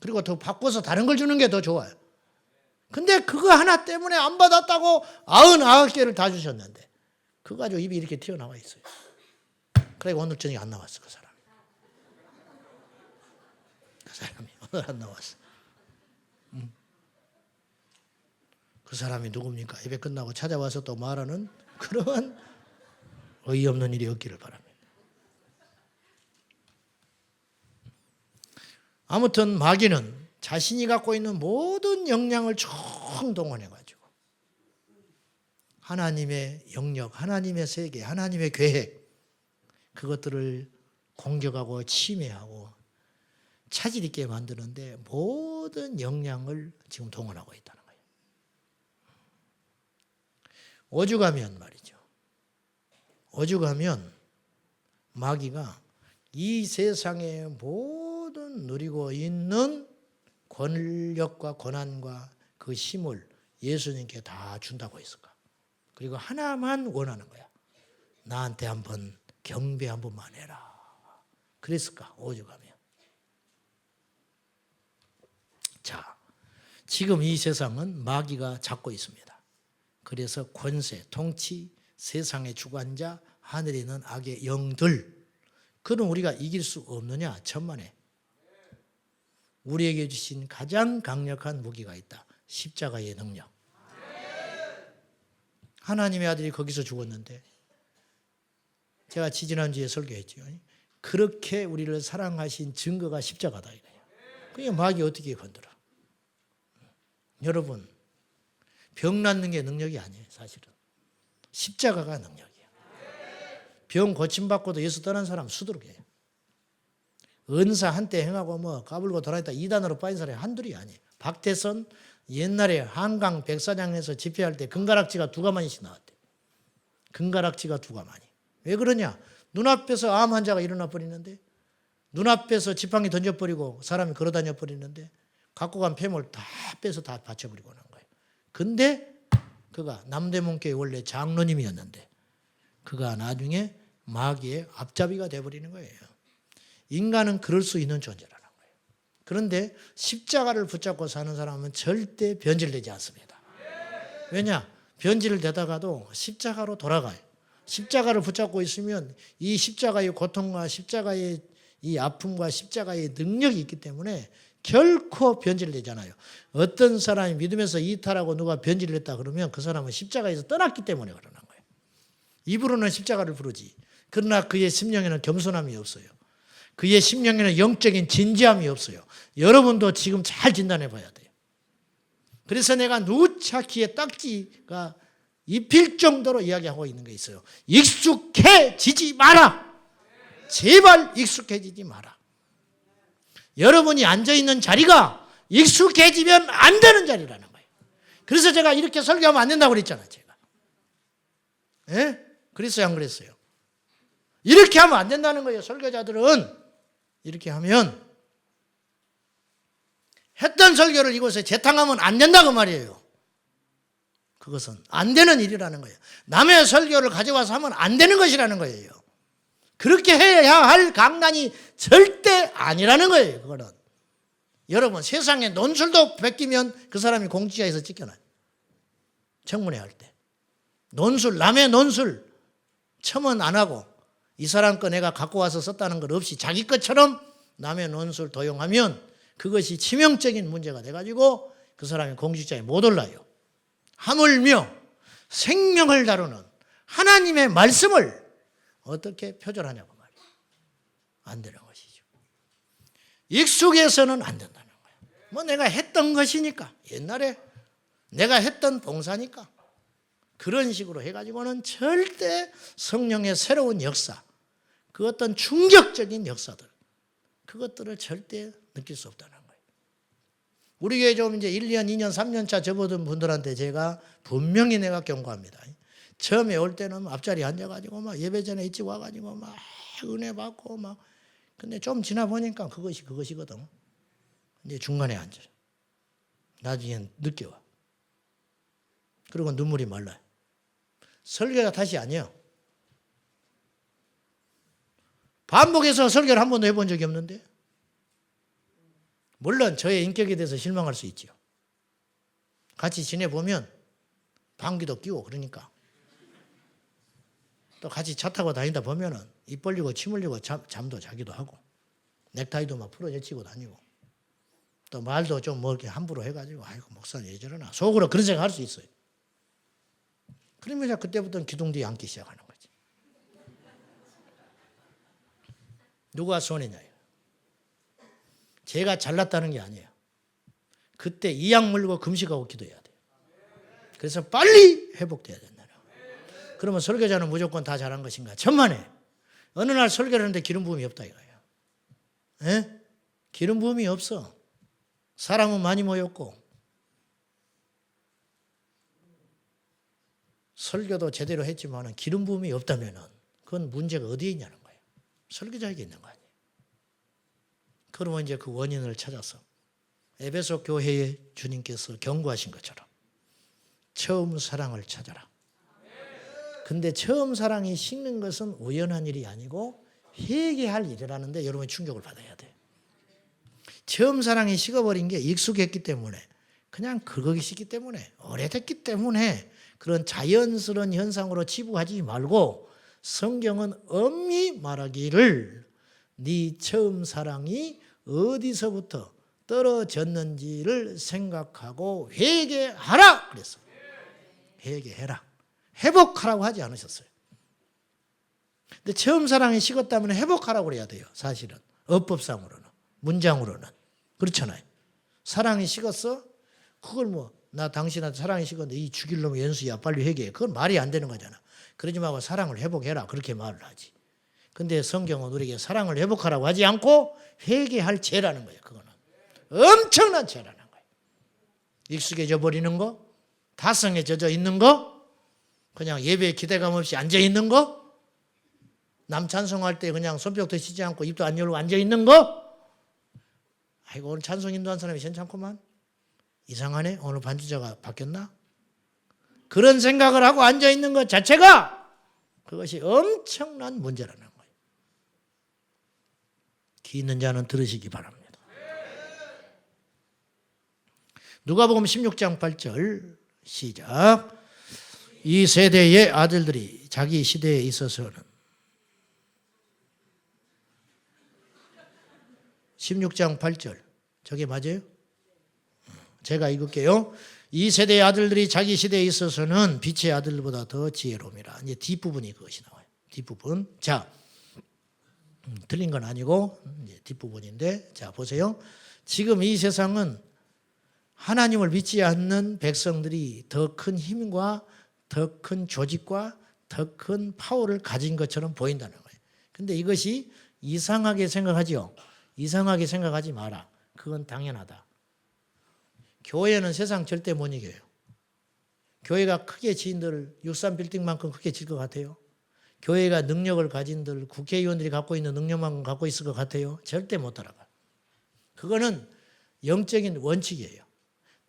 그리고 더 바꿔서 다른 걸 주는 게 더 좋아요. 근데 그거 하나 때문에 안 받았다고 99개를 다 주셨는데 그거 가지고 입이 이렇게 튀어나와 있어요. 그러니까 오늘 저녁에 안 나왔어, 그 사람이. 그 사람이 오늘 안 나왔어. 그 사람이 누굽니까? 예배 끝나고 찾아와서 또 말하는 그런 어이없는 일이 없기를 바랍니다. 아무튼 마귀는 자신이 갖고 있는 모든 역량을 총동원해가지고 하나님의 영역, 하나님의 세계, 하나님의 계획, 그것들을 공격하고 침해하고 차질 있게 만드는데 모든 역량을 지금 동원하고 있다는 거예요. 오죽하면 말이죠. 오죽하면 마귀가 이 세상의 모든 누리고 있는 권력과 권한과 그 힘을 예수님께 다 준다고 했을까? 그리고 하나만 원하는 거야. 나한테 한번 경배 한 번만 해라. 그랬을까? 오죽하면. 자, 지금 이 세상은 마귀가 잡고 있습니다. 그래서 권세, 통치, 세상의 주관자 하늘에 있는 악의 영들, 그는 우리가 이길 수 없느냐? 천만에. 우리에게 주신 가장 강력한 무기가 있다. 십자가의 능력. 하나님의 아들이 거기서 죽었는데, 제가 지지난주에 설교했죠. 그렇게 우리를 사랑하신 증거가 십자가다 이거예요. 그게 마귀 어떻게 건드려? 여러분, 병 낫는 게 능력이 아니에요. 사실은 십자가가 능력이에요. 병 고침받고도 예수 떠난 사람 수두룩해요. 은사 한때 행하고 뭐 까불고 돌아다니다 이단으로 빠진 사람이 한둘이 아니에요. 박태선 옛날에 한강 백사장에서 집회할 때 금가락지가 2가마니씩 나왔대요. 금가락지가 2가마니. 왜 그러냐? 눈앞에서 암 환자가 일어나 버리는데, 눈앞에서 지팡이 던져버리고 사람이 걸어다녀 버리는데, 갖고 간 폐물 다 빼서 다 바쳐버리고 하는 거예요. 근데 그가 남대문교회 원래 장로님이었는데 그가 나중에 마귀의 앞잡이가 돼버리는 거예요. 인간은 그럴 수 있는 존재라는 거예요. 그런데 십자가를 붙잡고 사는 사람은 절대 변질되지 않습니다. 왜냐? 변질을 되다가도 십자가로 돌아가요. 십자가를 붙잡고 있으면 이 십자가의 고통과 십자가의 이 아픔과 십자가의 능력이 있기 때문에 결코 변질되잖아요. 어떤 사람이 믿으면서 이탈하고 누가 변질을 했다 그러면 그 사람은 십자가에서 떠났기 때문에 그러는 거예요. 입으로는 십자가를 부르지. 그러나 그의 심령에는 겸손함이 없어요. 그의 심령에는 영적인 진지함이 없어요. 여러분도 지금 잘 진단해 봐야 돼요. 그래서 내가 누차 귀에 딱지가 입힐 정도로 이야기하고 있는 게 있어요. 익숙해지지 마라. 제발 익숙해지지 마라. 여러분이 앉아있는 자리가 익숙해지면 안 되는 자리라는 거예요. 그래서 제가 이렇게 설교하면 안 된다고 그랬잖아요. 제가. 예? 그랬어요, 안 그랬어요? 이렇게 하면 안 된다는 거예요. 설교자들은 이렇게 하면 했던 설교를 이곳에 재탕하면 안 된다고 말이에요. 그것은 안 되는 일이라는 거예요. 남의 설교를 가져와서 하면 안 되는 것이라는 거예요. 그렇게 해야 할 강단이 절대 아니라는 거예요. 그거는. 여러분, 세상에 논술도 베끼면 그 사람이 공직자에서 쫓겨나요. 청문회 할 때. 논술, 남의 논술 첨언 안 하고 이 사람 거 내가 갖고 와서 썼다는 것 없이 자기 것처럼 남의 논술 도용하면 그것이 치명적인 문제가 돼가지고 그 사람이 공직자에 못 올라요. 하물며 생명을 다루는 하나님의 말씀을 어떻게 표절하냐고 말이에요. 안 되는 것이죠. 익숙해서는 안 된다는 거예요. 뭐 내가 했던 것이니까, 옛날에 내가 했던 봉사니까 그런 식으로 해가지고는 절대 성령의 새로운 역사, 그 어떤 충격적인 역사들, 그것들을 절대 느낄 수 없다는 거예요. 우리 교회 좀 이제 1년, 2년, 3년 차 접어든 분들한테 제가 분명히 내가 경고합니다. 처음에 올 때는 앞자리에 앉아가지고 막 예배 전에 일찍 와가지고 막 은혜 받고 막, 근데 좀 지나 보니까 그것이거든. 이제 중간에 앉아요. 나중엔 늦게 와. 그리고 눈물이 말라요. 설교가 탓이 아니에요. 반복해서 설교를 한 번도 해본 적이 없는데, 물론 저의 인격에 대해서 실망할 수 있죠. 같이 지내보면 방귀도 끼고 그러니까 또 같이 차 타고 다니다 보면은 입 벌리고 침 흘리고 잠도 자기도 하고 넥타이도 막 풀어제치고 다니고 또 말도 좀 뭐 이렇게 함부로 해가지고 아이고 목사님 왜 저러나 속으로 그런 생각 할 수 있어요. 그러면 그때부터는 기둥 뒤에 앉기 시작하는 거지. 누가 손해냐요. 제가 잘났다는 게 아니에요. 그때 이약 물고 금식하고 기도해야 돼요. 그래서 빨리 회복돼야 된다는 거예요. 그러면 설교자는 무조건 다 잘한 것인가? 천만에. 어느 날 설교를 하는데 기름 부음이 없다 이거예요. 에? 기름 부음이 없어. 사람은 많이 모였고 설교도 제대로 했지만 기름 부음이 없다면 그건 문제가 어디에 있냐는 거예요. 설교자에게 있는 거 아니에요. 그러면 이제 그 원인을 찾아서 에베소 교회에 주님께서 경고하신 것처럼 처음 사랑을 찾아라. 근데 처음 사랑이 식는 것은 우연한 일이 아니고 회개할 일이라는데 여러분이 충격을 받아야 돼요. 처음 사랑이 식어버린 게 익숙했기 때문에 그냥 그거기 싫기 때문에 오래됐기 때문에 그런 자연스러운 현상으로 치부하지 말고 성경은 엄히 말하기를 네 처음 사랑이 어디서부터 떨어졌는지를 생각하고 회개하라 그랬어. 회개해라. 회복하라고 하지 않으셨어요. 근데 처음 사랑이 식었다면 회복하라고 그래야 돼요. 사실은 어법상으로는, 문장으로는 그렇잖아요. 사랑이 식었어? 그걸 뭐 나 당신한테 사랑이 식었는데 이 죽일 놈의 연수야 빨리 회개해. 그건 말이 안 되는 거잖아. 그러지 말고 사랑을 회복해라 그렇게 말을 하지. 근데 성경은 우리에게 사랑을 회복하라고 하지 않고 회개할 죄라는 거예요. 그거는 엄청난 죄라는 거예요. 익숙해져 버리는 거, 다성에 젖어 있는 거, 그냥 예배에 기대감 없이 앉아 있는 거, 남 찬송할 때 그냥 손뼉도 치지 않고 입도 안 열고 앉아 있는 거. 아이고 오늘 찬송 인도한 사람이 괜찮구만. 이상하네. 오늘 반주자가 바뀌었나? 그런 생각을 하고 앉아 있는 것 자체가 그것이 엄청난 문제라는 거예요. 귀 있는 자는 들으시기 바랍니다. 누가복음 16장 8절 시작. 이 세대의 아들들이 자기 시대에 있어서는 16장 8절 저게 맞아요? 제가 읽을게요. 이 세대의 아들들이 자기 시대에 있어서는 빛의 아들보다 더 지혜로움이라. 이제 뒷부분이 그것이 나와요. 뒷부분. 자, 틀린 건 아니고 이제 뒷부분인데 자 보세요. 지금 이 세상은 하나님을 믿지 않는 백성들이 더 큰 힘과 더 큰 조직과 더 큰 파워를 가진 것처럼 보인다는 거예요. 근데 이것이 이상하게 생각하죠. 이상하게 생각하지 마라. 그건 당연하다. 교회는 세상 절대 못 이겨요. 교회가 크게 지인들 63빌딩만큼 크게 질 것 같아요? 교회가 능력을 가진들 국회의원들이 갖고 있는 능력만큼 갖고 있을 것 같아요? 절대 못 따라가. 그거는 영적인 원칙이에요.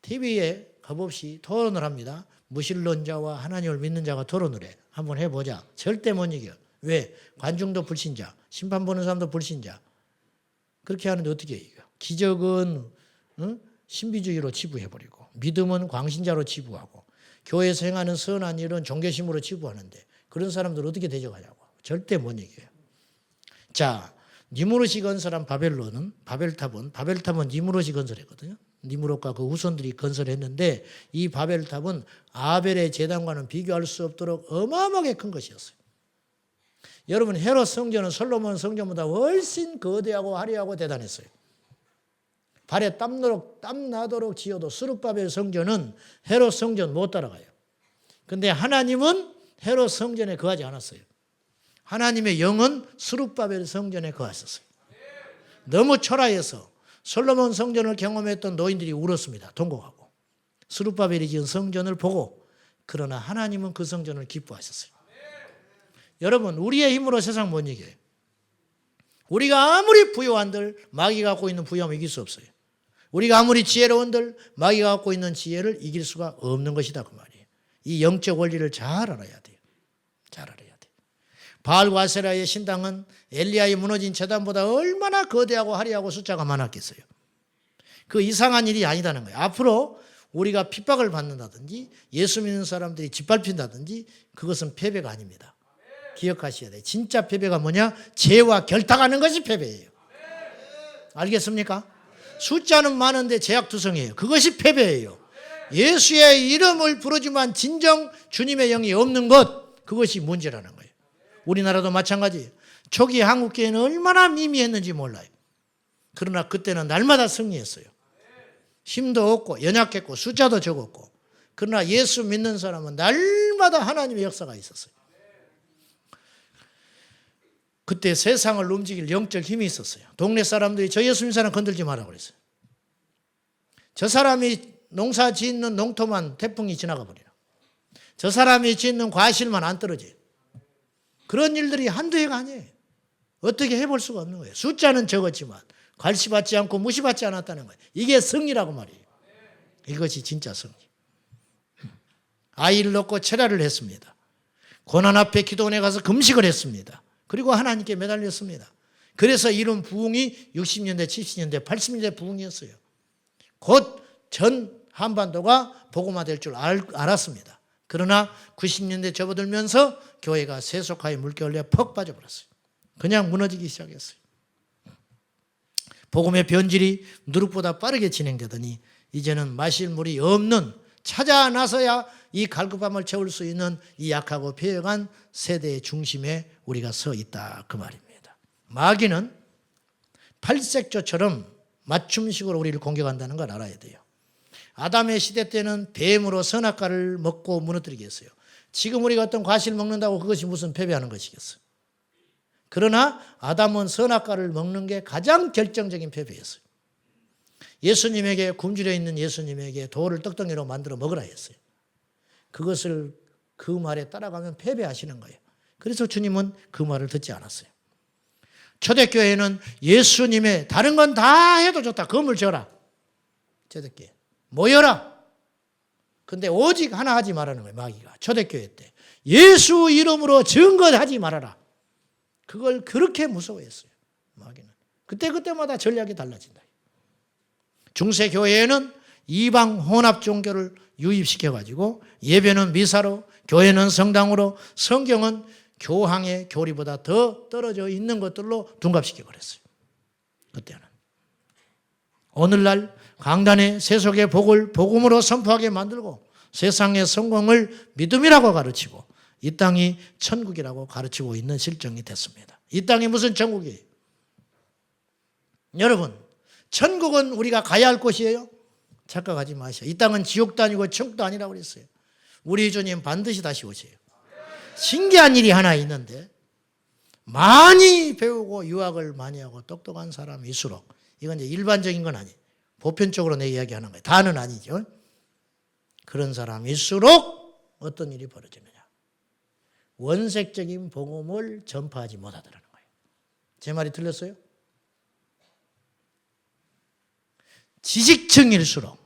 TV에 겁없이 토론을 합니다. 무신론자와 하나님을 믿는 자가 토론을 해. 한번 해보자. 절대 못 이겨. 왜? 관중도 불신자, 심판 보는 사람도 불신자. 그렇게 하는데 어떻게 이겨? 기적은 신비주의로 치부해버리고 믿음은 광신자로 치부하고 교회에서 행하는 선한 일은 종교심으로 치부하는데 그런 사람들 어떻게 대적하냐고. 절대 못 이겨요. 자, 니무롯이 건설한 바벨탑은 니무롯이 건설했거든요. 니무롯과 그 후손들이 건설했는데 이 바벨탑은 아벨의 제단과는 비교할 수 없도록 어마어마하게 큰 것이었어요. 여러분 헤롯 성전은 솔로몬 성전보다 훨씬 거대하고 화려하고 대단했어요. 발에 땀 나도록 지어도 스룹바벨 성전은 헤롯 성전 못 따라가요. 근데 하나님은 헤롯 성전에 거하지 않았어요. 하나님의 영은 스룹바벨 성전에 거하셨어요. 너무 초라해서 솔로몬 성전을 경험했던 노인들이 울었습니다. 통곡하고. 스룹바벨이 지은 성전을 보고. 그러나 하나님은 그 성전을 기뻐하셨어요. 여러분 우리의 힘으로 세상 못 이겨요. 우리가 아무리 부요한들 마귀가 갖고 있는 부요함을 이길 수 없어요. 우리가 아무리 지혜로운들 마귀가 갖고 있는 지혜를 이길 수가 없는 것이다 그 말이에요. 이 영적 원리를 잘 알아야 돼요. 잘 알아야 돼요. 바알과 아세라의 신당은 엘리야의 무너진 제단보다 얼마나 거대하고 화려하고 숫자가 많았겠어요. 그 이상한 일이 아니다는 거예요. 앞으로 우리가 핍박을 받는다든지 예수 믿는 사람들이 짓밟힌다든지 그것은 패배가 아닙니다. 기억하셔야 돼요. 진짜 패배가 뭐냐? 죄와 결탁하는 것이 패배예요. 알겠습니까? 숫자는 많은데 제약투성이에요. 그것이 패배예요. 예수의 이름을 부르지만 진정 주님의 영이 없는 것, 그것이 문제라는 거예요. 우리나라도 마찬가지예요. 초기 한국교회는 얼마나 미미했는지 몰라요. 그러나 그때는 날마다 승리했어요. 힘도 없고 연약했고 숫자도 적었고 그러나 예수 믿는 사람은 날마다 하나님의 역사가 있었어요. 그때 세상을 움직일 영적 힘이 있었어요. 동네 사람들이 저 예수 믿는 사람 건들지 마라고 그랬어요. 저 사람이 농사 짓는 농토만 태풍이 지나가 버려요. 저 사람이 짓는 과실만 안 떨어져요. 그런 일들이 한두 해가 아니에요. 어떻게 해볼 수가 없는 거예요. 숫자는 적었지만 괄시받지 않고 무시받지 않았다는 거예요. 이게 승리라고 말이에요. 이것이 진짜 승리. 아이를 낳고 철야를 했습니다. 고난 앞에 기도원에 가서 금식을 했습니다. 그리고 하나님께 매달렸습니다. 그래서 이룬 부흥이 60년대, 70년대, 80년대 부흥이었어요. 곧 전 한반도가 복음화될 줄 알았습니다. 그러나 90년대 접어들면서 교회가 세속화의 물결에 퍽 빠져버렸어요. 그냥 무너지기 시작했어요. 복음의 변질이 누룩보다 빠르게 진행되더니 이제는 마실 물이 없는, 찾아 나서야 이 갈급함을 채울 수 있는 이 약하고 패역한 세대의 중심에 우리가 서 있다, 그 말입니다. 마귀는 팔색조처럼 맞춤식으로 우리를 공격한다는 걸 알아야 돼요. 아담의 시대 때는 뱀으로 선악과를 먹고 무너뜨리게 했어요. 지금 우리가 어떤 과실을 먹는다고 그것이 무슨 패배하는 것이겠어요. 그러나 아담은 선악과를 먹는 게 가장 결정적인 패배였어요. 예수님에게, 굶주려 있는 예수님에게 돌을 떡덩이로 만들어 먹으라 했어요. 그것을 그 말에 따라가면 패배하시는 거예요. 그래서 주님은 그 말을 듣지 않았어요. 초대교회는 예수님의 다른 건 다 해도 좋다. 건물 지어라. 초대교회. 모여라. 근데 오직 하나 하지 말라는 거예요. 마귀가. 초대교회 때. 예수 이름으로 증거하지 말아라. 그걸 그렇게 무서워했어요. 마귀는. 그때마다 전략이 달라진다. 중세교회에는 이방 혼합 종교를 유입시켜가지고 예배는 미사로, 교회는 성당으로, 성경은 교황의 교리보다 더 떨어져 있는 것들로 둔갑시켜버렸어요. 그때는. 오늘날 강단에 세속의 복을 복음으로 선포하게 만들고 세상의 성공을 믿음이라고 가르치고 이 땅이 천국이라고 가르치고 있는 실정이 됐습니다. 이 땅이 무슨 천국이에요? 여러분, 천국은 우리가 가야 할 곳이에요? 착각하지 마세요. 이 땅은 지옥도 아니고 천국도 아니라고 그랬어요. 우리 주님 반드시 다시 오세요. 신기한 일이 하나 있는데 많이 배우고 유학을 많이 하고 똑똑한 사람일수록, 이건 이제 일반적인 건 아니에요. 보편적으로 내 이야기하는 거예요. 다는 아니죠. 그런 사람일수록 어떤 일이 벌어지느냐. 원색적인 복음을 전파하지 못하더라는 거예요. 제 말이 틀렸어요? 지식층일수록,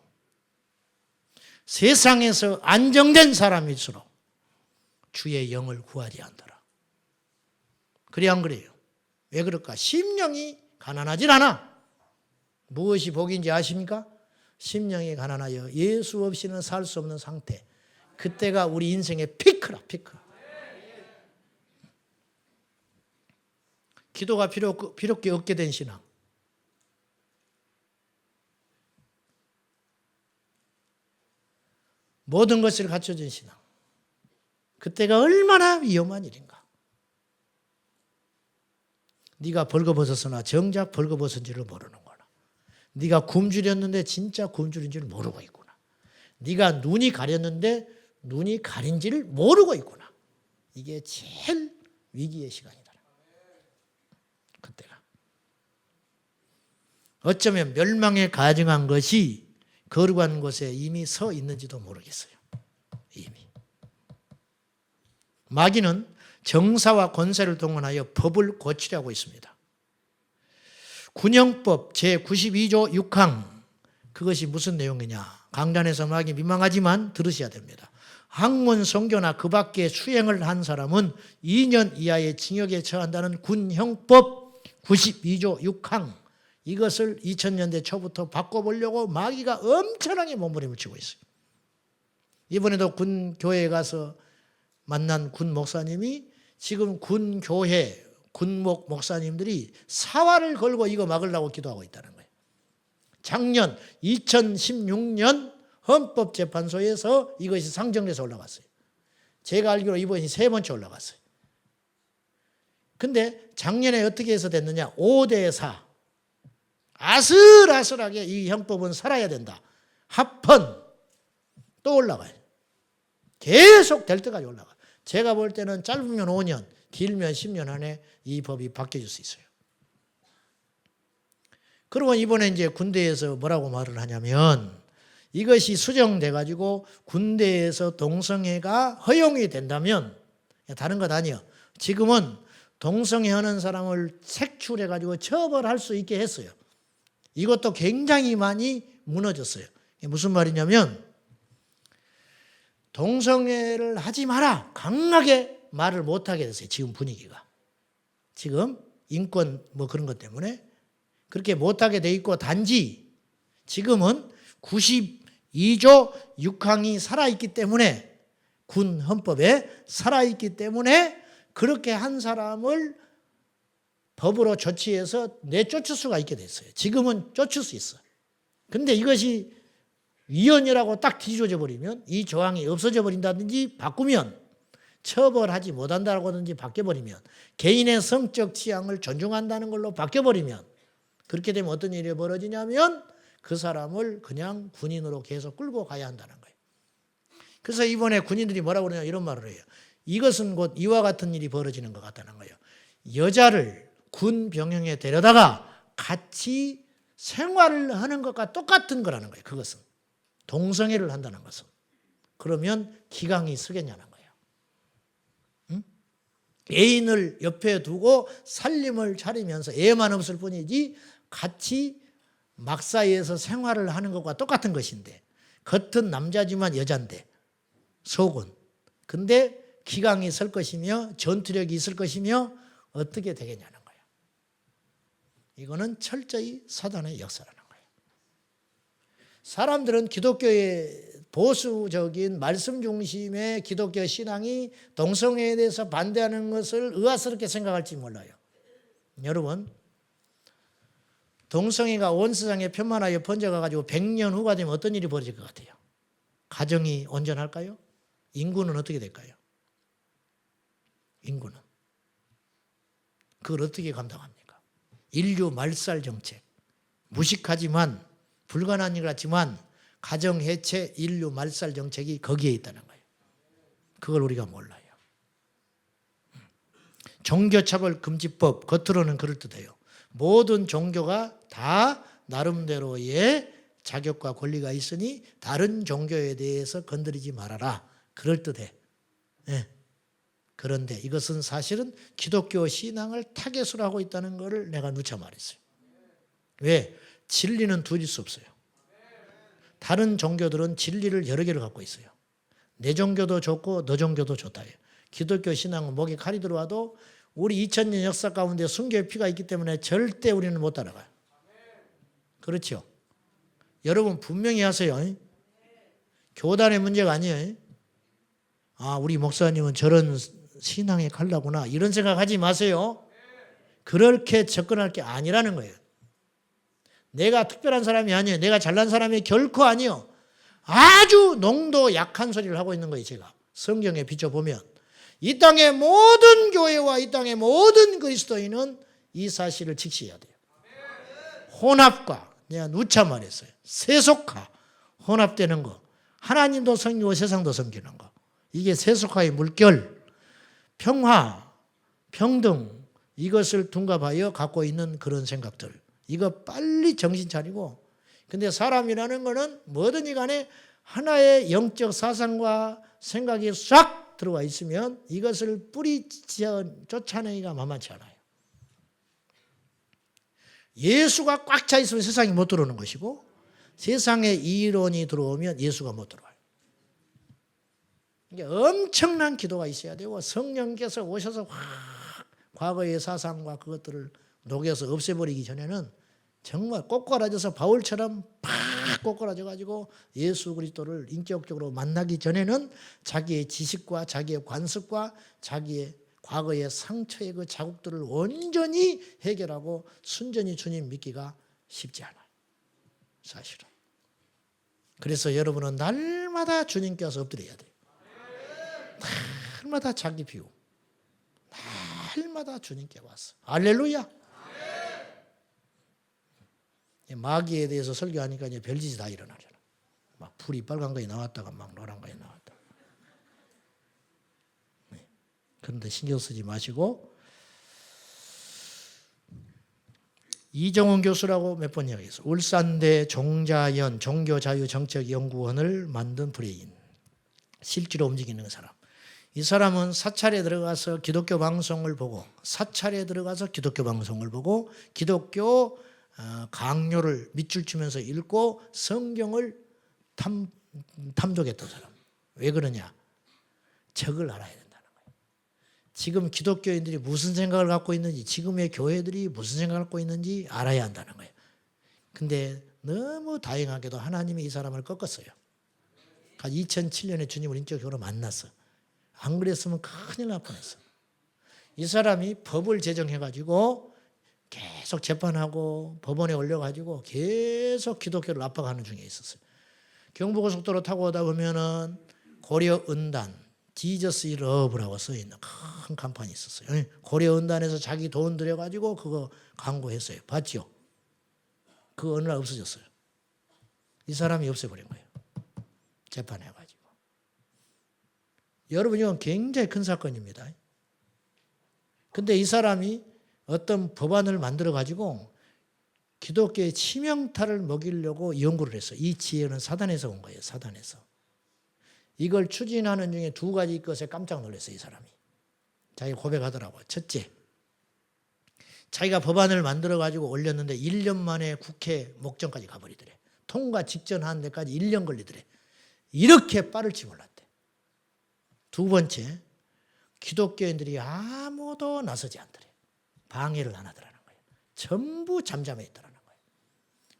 세상에서 안정된 사람일수록 주의 영을 구하지 않더라. 그래 안 그래요? 왜 그럴까? 심령이 가난하질 않아. 무엇이 복인지 아십니까? 심령이 가난하여 예수 없이는 살 수 없는 상태. 그때가 우리 인생의 피크라, 피크. 기도가 필요 없게 된 신앙. 모든 것을 갖춰진 신앙. 그때가 얼마나 위험한 일인가. 네가 벌거벗었으나 정작 벌거벗은 줄을 모르는구나. 네가 굶주렸는데 진짜 굶주린 줄 모르고 있구나. 네가 눈이 가렸는데 눈이 가린지를 모르고 있구나. 이게 제일 위기의 시간이다. 그때가. 어쩌면 멸망에 가증한 것이 거룩한 곳에 이미 서 있는지도 모르겠어요. 이미. 마귀는 정사와 권세를 동원하여 법을 고치려고 있습니다. 군형법 제92조 6항, 그것이 무슨 내용이냐. 강단에서 말하기 민망하지만 들으셔야 됩니다. 학문 성교나 그 밖에 수행을 한 사람은 2년 이하의 징역에 처한다는 군형법 92조 6항, 이것을 2000년대 초부터 바꿔보려고 마귀가 엄청나게 몸부림을 치고 있어요. 이번에도 군교회에 가서 만난 군 목사님이 지금 군교회, 군목 목사님들이 사활을 걸고 이거 막으려고 기도하고 있다는 거예요. 작년 2016년 헌법재판소에서 이것이 상정돼서 올라갔어요. 제가 알기로 이번이 3번째 올라갔어요. 근데 작년에 어떻게 해서 됐느냐. 5대4. 아슬아슬하게 이 형법은 살아야 된다. 합헌. 또 올라가요. 계속 될 때까지 올라가요. 제가 볼 때는 짧으면 5년, 길면 10년 안에 이 법이 바뀌어질 수 있어요. 그러면 이번에 이제 군대에서 뭐라고 말을 하냐면 이것이 수정돼가지고 군대에서 동성애가 허용이 된다면, 다른 것 아니에요. 지금은 동성애 하는 사람을 색출해가지고 처벌할 수 있게 했어요. 이것도 굉장히 많이 무너졌어요. 무슨 말이냐면 동성애를 하지 마라. 강하게 말을 못하게 됐어요. 지금 분위기가. 지금 인권 뭐 그런 것 때문에 그렇게 못하게 돼 있고, 단지 지금은 92조 6항이 살아있기 때문에 군 헌법에 살아있기 때문에 그렇게 한 사람을 법으로 조치해서 내쫓을 수가 있게 됐어요. 지금은 쫓을 수 있어. 근데 이것이 위헌이라고 딱 뒤집어져 버리면, 이 조항이 없어져 버린다든지 바꾸면, 처벌하지 못한다고든지 바뀌어버리면, 개인의 성적 취향을 존중한다는 걸로 바뀌어버리면, 그렇게 되면 어떤 일이 벌어지냐면 그 사람을 그냥 군인으로 계속 끌고 가야 한다는 거예요. 그래서 이번에 군인들이 뭐라고 그러냐 이런 말을 해요. 이것은 곧 이와 같은 일이 벌어지는 것 같다는 거예요. 여자를 군 병영에 데려다가 같이 생활을 하는 것과 똑같은 거라는 거예요. 그것은 동성애를 한다는 것은. 그러면 기강이 서겠냐는 거예요. 응? 애인을 옆에 두고 살림을 차리면서 애만 없을 뿐이지 같이 막사이에서 생활을 하는 것과 똑같은 것인데, 겉은 남자지만 여잔데 속은. 근데 기강이 설 것이며 전투력이 있을 것이며 어떻게 되겠냐는 거예요. 이거는 철저히 사단의 역사라는 거예요. 사람들은 기독교의 보수적인 말씀 중심의 기독교 신앙이 동성애에 대해서 반대하는 것을 의아스럽게 생각할지 몰라요. 여러분, 동성애가 온 세상에 편만하여 번져가지고 100년 후가 되면 어떤 일이 벌어질 것 같아요? 가정이 온전할까요? 인구는 어떻게 될까요? 인구는. 그걸 어떻게 감당합니까? 인류 말살 정책. 무식하지만 불가능한 일 같지만 가정 해체, 인류 말살 정책이 거기에 있다는 거예요. 그걸 우리가 몰라요. 종교차별 금지법, 겉으로는 그럴듯해요. 모든 종교가 다 나름대로의 자격과 권리가 있으니 다른 종교에 대해서 건드리지 말아라. 그럴듯해. 네. 그런데 이것은 사실은 기독교 신앙을 타겟으로 하고 있다는 것을 내가 누차 말했어요. 왜? 진리는 둘일 수 없어요. 다른 종교들은 진리를 여러 개를 갖고 있어요. 내 종교도 좋고 너 종교도 좋다. 기독교 신앙은 목에 칼이 들어와도 우리 2000년 역사 가운데 순교의 피가 있기 때문에 절대 우리는 못 따라가요. 그렇죠? 여러분 분명히 하세요. 교단의 문제가 아니에요. 아, 우리 목사님은 저런 신앙에 갈라구나 이런 생각하지 마세요. 그렇게 접근할 게 아니라는 거예요. 내가 특별한 사람이 아니에요. 내가 잘난 사람이 결코 아니에요. 아주 농도 약한 소리를 하고 있는 거예요. 제가 성경에 비춰보면 이 땅의 모든 교회와 이 땅의 모든 그리스도인은 이 사실을 직시해야 돼요. 혼합과, 내가 누차 말했어요. 세속화, 혼합되는 거. 하나님도 섬기고 세상도 섬기는 거. 이게 세속화의 물결, 평화, 평등, 이것을 둔갑하여 갖고 있는 그런 생각들. 이거 빨리 정신 차리고. 근데 사람이라는 거는 뭐든지 간에 하나의 영적 사상과 생각이 싹 들어와 있으면 이것을 뿌리 쫓아내기가 만만치 않아요. 예수가 꽉 차 있으면 세상이 못 들어오는 것이고 세상에 이론이 들어오면 예수가 못 들어와요. 이게 엄청난 기도가 있어야 되고 성령께서 오셔서 확 과거의 사상과 그것들을 녹여서 없애버리기 전에는 정말 꼬꾸라져서 바울처럼 팍 꼬꾸라져가지고 예수 그리스도를 인격적으로 만나기 전에는 자기의 지식과 자기의 관습과 자기의 과거의 상처의 그 자국들을 온전히 해결하고 순전히 주님 믿기가 쉽지 않아요. 사실은. 그래서 여러분은 날마다 주님께 와서 엎드려야 돼요. 날마다 자기 비우. 날마다 주님께 와서. 할렐루야. 마귀에 대해서 설교하니까 이제 별짓이 다 일어나잖아. 막 불이 빨간 거에 나왔다가 막 노란 거에 나왔다. 네. 그런데 신경 쓰지 마시고 이정훈 교수라고 몇 번 이야기했어. 울산대 종자연 종교자유정책연구원을 만든 브레인. 실제로 움직이는 사람. 이 사람은 사찰에 들어가서 기독교 방송을 보고 사찰에 들어가서 기독교 방송을 보고 기독교 강요를 밑줄 치면서 읽고 성경을 탐독했던 사람. 왜 그러냐? 적을 알아야 된다는 거예요. 지금 기독교인들이 무슨 생각을 갖고 있는지, 지금의 교회들이 무슨 생각을 갖고 있는지 알아야 한다는 거예요. 근데 너무 다행하게도 하나님이 이 사람을 꺾었어요. 2007년에 주님을 인격적으로 만났어. 안 그랬으면 큰일 날 뻔했어. 이 사람이 법을 제정해가지고 계속 재판하고 법원에 올려가지고 계속 기독교를 압박하는 중에 있었어요. 경부고속도로 타고 오다 보면은 고려 은단, 지저스 러브라고 써있는 큰 간판이 있었어요. 고려 은단에서 자기 돈 들여가지고 그거 광고했어요. 봤죠? 그거 어느 날 없어졌어요. 이 사람이 없애버린 거예요. 재판해가지고. 여러분 이건 굉장히 큰 사건입니다. 근데 이 사람이 어떤 법안을 만들어가지고 기독교의 치명타를 먹이려고 연구를 했어요. 이 지혜는 사단에서 온 거예요. 사단에서. 이걸 추진하는 중에 두 가지 것에 깜짝 놀랐어요. 이 사람이. 자기가 고백하더라고요. 첫째, 자기가 법안을 만들어가지고 올렸는데 1년 만에 국회 목전까지 가버리더래. 통과 직전 하는 데까지 1년 걸리더래. 이렇게 빠를 줄 몰랐대. 두 번째, 기독교인들이 아무도 나서지 않더래. 방해를 안 하더라는 거예요. 전부 잠잠해 있더라는 거예요.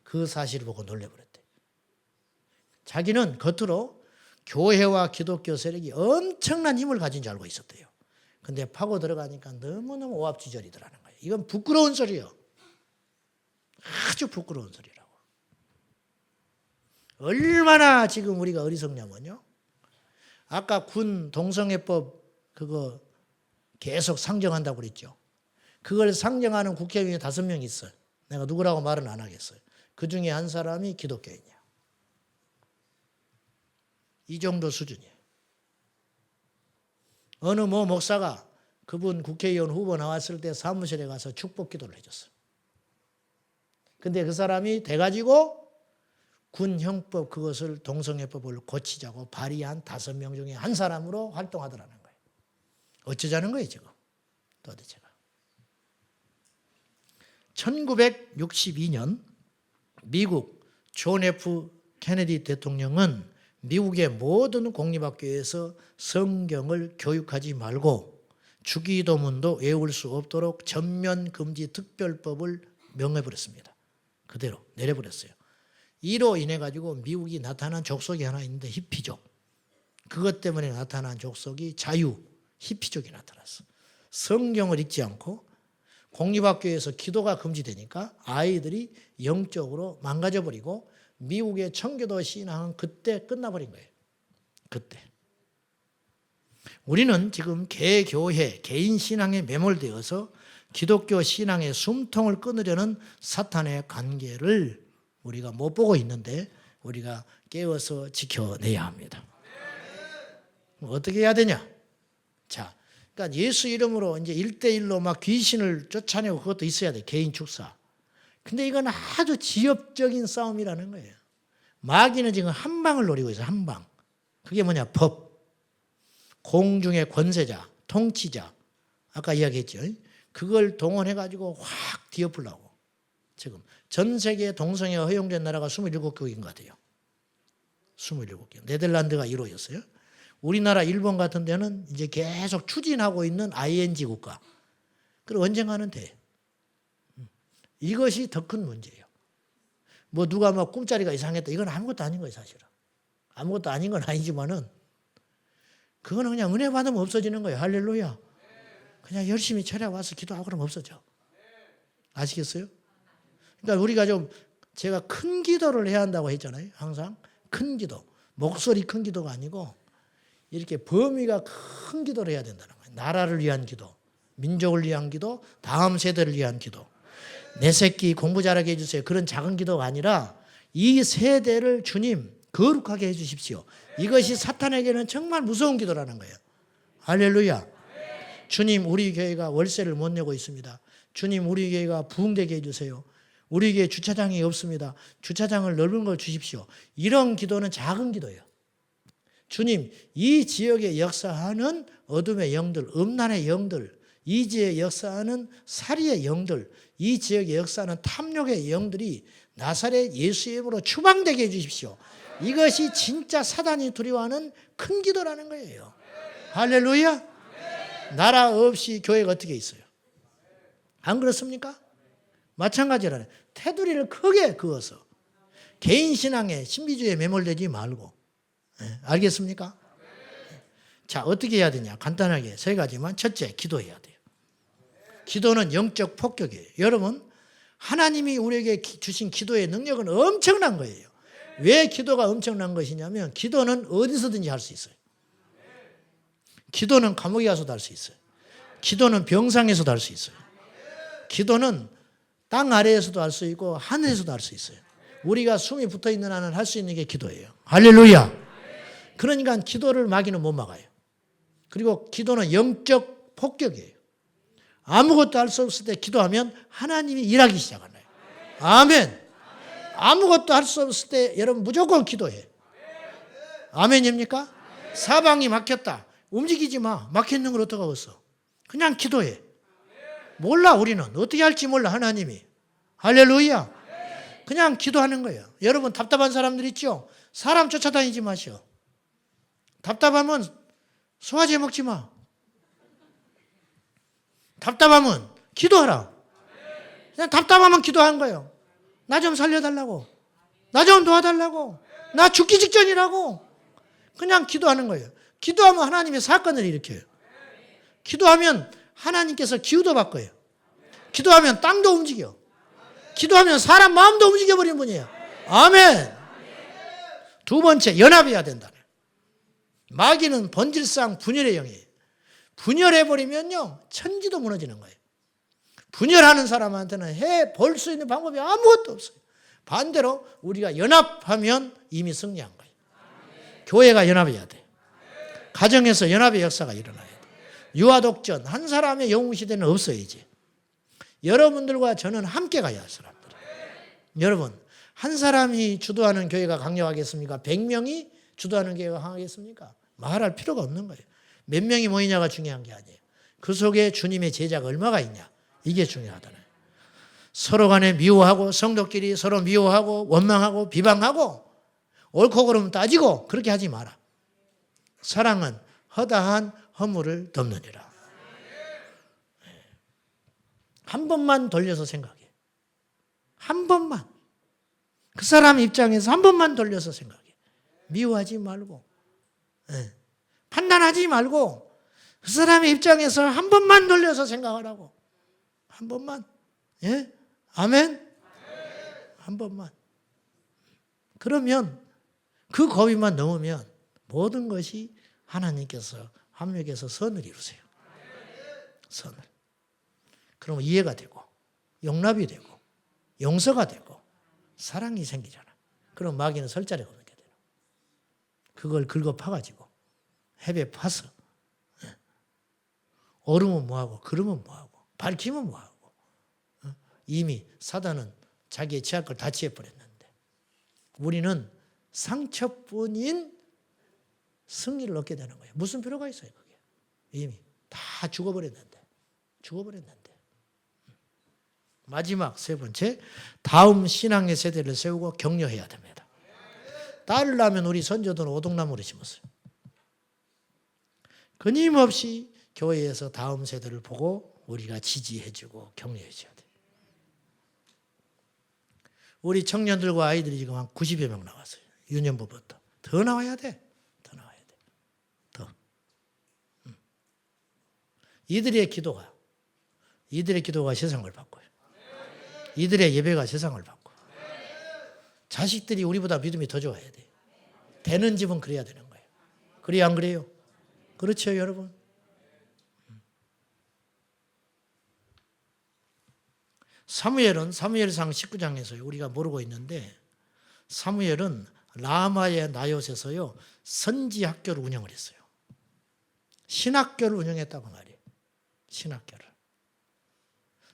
그 사실을 보고 놀래버렸대. 자기는 겉으로 교회와 기독교 세력이 엄청난 힘을 가진 줄 알고 있었대요. 근데 파고 들어가니까 너무너무 오합지졸이더라는 거예요. 이건 부끄러운 소리예요. 아주 부끄러운 소리라고. 얼마나 지금 우리가 어리석냐면요. 아까 군 동성애법 그거 계속 상정한다고 그랬죠. 그걸 상정하는 국회의원이 5명 있어요. 내가 누구라고 말은 안 하겠어요. 그 중에 한 사람이 기독교인이야. 이 정도 수준이에요. 어느 목사가 그분 국회의원 후보 나왔을 때 사무실에 가서 축복 기도를 해줬어요. 근데 그 사람이 돼가지고 군 형법 그것을 동성애법을 고치자고 발의한 5명 중에 한 사람으로 활동하더라는 거예요. 어쩌자는 거예요 지금 도대체가. 1962년 미국 존 F 케네디 대통령은 미국의 모든 공립학교에서 성경을 교육하지 말고 주기도문도 외울 수 없도록 전면 금지 특별법을 명해버렸습니다. 그대로 내려버렸어요. 이로 인해 가지고 미국이 나타난 족속이 하나 있는데 히피족. 그것 때문에 나타난 족속이 자유, 히피족이 나타났어. 성경을 읽지 않고 공립학교에서 기도가 금지되니까 아이들이 영적으로 망가져버리고 미국의 청교도 신앙은 그때 끝나버린 거예요. 그때. 우리는 지금 개교회, 개인 신앙에 매몰되어서 기독교 신앙의 숨통을 끊으려는 사탄의 관계를 우리가 못 보고 있는데 우리가 깨워서 지켜내야 합니다. 어떻게 해야 되냐? 자, 그러니까 예수 이름으로 이제 1대1로 막 귀신을 쫓아내고 그것도 있어야 돼. 개인 축사. 근데 이건 아주 지엽적인 싸움이라는 거예요. 마귀는 지금 한 방을 노리고 있어요. 한 방. 그게 뭐냐? 법. 공중의 권세자, 통치자. 아까 이야기했죠. 그걸 동원해가지고 확 뒤엎으려고. 지금 전 세계 동성애 허용된 나라가 27개국인 것 같아요. 27개. 네덜란드가 1호였어요. 우리나라, 일본 같은 데는 이제 계속 추진하고 있는 ING 국가. 그리고 언젠가는 돼. 이것이 더 큰 문제예요. 뭐 누가 막 꿈자리가 이상했다. 이건 아무것도 아닌 거예요, 사실은. 아무것도 아닌 건 아니지만은 그거는 그냥 은혜 받으면 없어지는 거예요. 할렐루야. 그냥 열심히 찾아와서 기도하고 그러면 없어져. 아시겠어요? 그러니까 우리가 좀 제가 큰 기도를 해야 한다고 했잖아요. 항상 큰 기도. 목소리 큰 기도가 아니고 이렇게 범위가 큰 기도를 해야 된다는 거예요. 나라를 위한 기도, 민족을 위한 기도, 다음 세대를 위한 기도. 내 새끼 공부 잘하게 해주세요. 그런 작은 기도가 아니라 이 세대를 주님 거룩하게 해주십시오. 이것이 사탄에게는 정말 무서운 기도라는 거예요. 할렐루야. 주님 우리 교회가 월세를 못 내고 있습니다. 주님 우리 교회가 부흥되게 해주세요. 우리 교회 주차장이 없습니다. 주차장을 넓은 걸 주십시오. 이런 기도는 작은 기도예요. 주님 이 지역에 역사하는 어둠의 영들, 음란의 영들, 이 지역에 역사하는 살인의 영들, 이 지역에 역사하는 탐욕의 영들이 나사렛 예수의 이름으로 추방되게 해주십시오. 이것이 진짜 사단이 두려워하는 큰 기도라는 거예요. 할렐루야. 나라 없이 교회가 어떻게 있어요? 안 그렇습니까? 마찬가지라네. 테두리를 크게 그어서 개인 신앙에 신비주의에 매몰되지 말고. 알겠습니까? 자, 어떻게 해야 되냐? 간단하게 세 가지만. 첫째, 기도해야 돼요. 기도는 영적 폭격이에요. 여러분, 하나님이 우리에게 주신 기도의 능력은 엄청난 거예요. 왜 기도가 엄청난 것이냐면 기도는 어디서든지 할 수 있어요. 기도는 감옥에 가서도 할 수 있어요. 기도는 병상에서도 할 수 있어요. 기도는 땅 아래에서도 할 수 있고 하늘에서도 할 수 있어요. 우리가 숨이 붙어있는 한은 할 수 있는 게 기도예요. 할렐루야. 그러니까 기도를 마귀는 못 막아요. 그리고 기도는 영적 폭격이에요. 아무것도 할 수 없을 때 기도하면 하나님이 일하기 시작하나요. 아멘. 아무것도 할 수 없을 때 여러분 무조건 기도해. 아멘입니까? 사방이 막혔다. 움직이지 마. 막혀있는 걸 어떡하겠어. 그냥 기도해. 몰라 우리는. 어떻게 할지 몰라 하나님이. 할렐루야. 그냥 기도하는 거예요. 여러분 답답한 사람들 있죠? 사람 쫓아다니지 마시오. 답답하면 소화제 먹지 마. 답답하면 기도하라. 그냥 답답하면 기도하는 거예요. 나 좀 살려달라고. 나 좀 도와달라고. 나 죽기 직전이라고. 그냥 기도하는 거예요. 기도하면 하나님의 사건을 일으켜요. 기도하면 하나님께서 기후도 바꿔요. 기도하면 땅도 움직여. 기도하면 사람 마음도 움직여버리는 분이에요. 아멘. 두 번째, 연합해야 된다. 마귀는 본질상 분열의 영이에요. 분열해버리면요, 천지도 무너지는 거예요. 분열하는 사람한테는 해볼 수 있는 방법이 아무것도 없어요. 반대로 우리가 연합하면 이미 승리한 거예요. 교회가 연합해야 돼요. 가정에서 연합의 역사가 일어나야 돼요. 유아독전, 한 사람의 영웅시대는 없어요, 이제. 여러분들과 저는 함께 가야 할 사람들. 여러분, 한 사람이 주도하는 교회가 강력하겠습니까? 100명이 주도하는 교회가 강하겠습니까? 말할 필요가 없는 거예요. 몇 명이 모이냐가 중요한 게 아니에요. 그 속에 주님의 제자가 얼마가 있냐. 이게 중요하잖아요. 서로 간에 미워하고 성도끼리 서로 미워하고 원망하고 비방하고 옳고 그름은 따지고 그렇게 하지 마라. 사랑은 허다한 허물을 덮느니라. 한 번만 돌려서 생각해. 한 번만. 그 사람 입장에서 한 번만 돌려서 생각해. 미워하지 말고. 판단하지 말고 그 사람의 입장에서 한 번만 돌려서 생각하라고. 한 번만. 예? 아멘? 한 번만. 그러면 그 거위만 넘으면 모든 것이 하나님께서 합력해서 선을 이루세요. 선을. 그러면 이해가 되고 용납이 되고 용서가 되고 사랑이 생기잖아. 그럼 마귀는 설 자리가 없게 되는. 그걸 긁어 파가지고 해배 파서 얼으면 뭐하고 그러면 뭐하고 밝히면 뭐하고. 이미 사단은 자기의 취할 걸 다 취해버렸는데 우리는 상처뿐인 승리를 얻게 되는 거예요. 무슨 필요가 있어요 그게. 이미 다 죽어버렸는데. 마지막 세 번째, 다음 신앙의 세대를 세우고 격려해야 됩니다. 따르려면 우리 선조들은 오동나무를 심었어요. 끊임없이 교회에서 다음 세대를 보고 우리가 지지해주고 격려해줘야 돼요. 우리 청년들과 아이들이 지금 한 90여 명 나왔어요. 유년부부터. 더 나와야 돼. 더 나와야 돼. 더. 이들의 기도가 세상을 바꿔요. 이들의 예배가 세상을 바꿔요. 자식들이 우리보다 믿음이 더 좋아야 돼. 되는 집은 그래야 되는 거예요. 그래야 안 그래요? 그렇죠, 여러분? 사무엘은 사무엘상 19장에서 우리가 모르고 있는데 사무엘은 라마의 나요트에서요 선지 학교를 운영을 했어요. 신학교를 운영했다고 말이에요. 신학교를.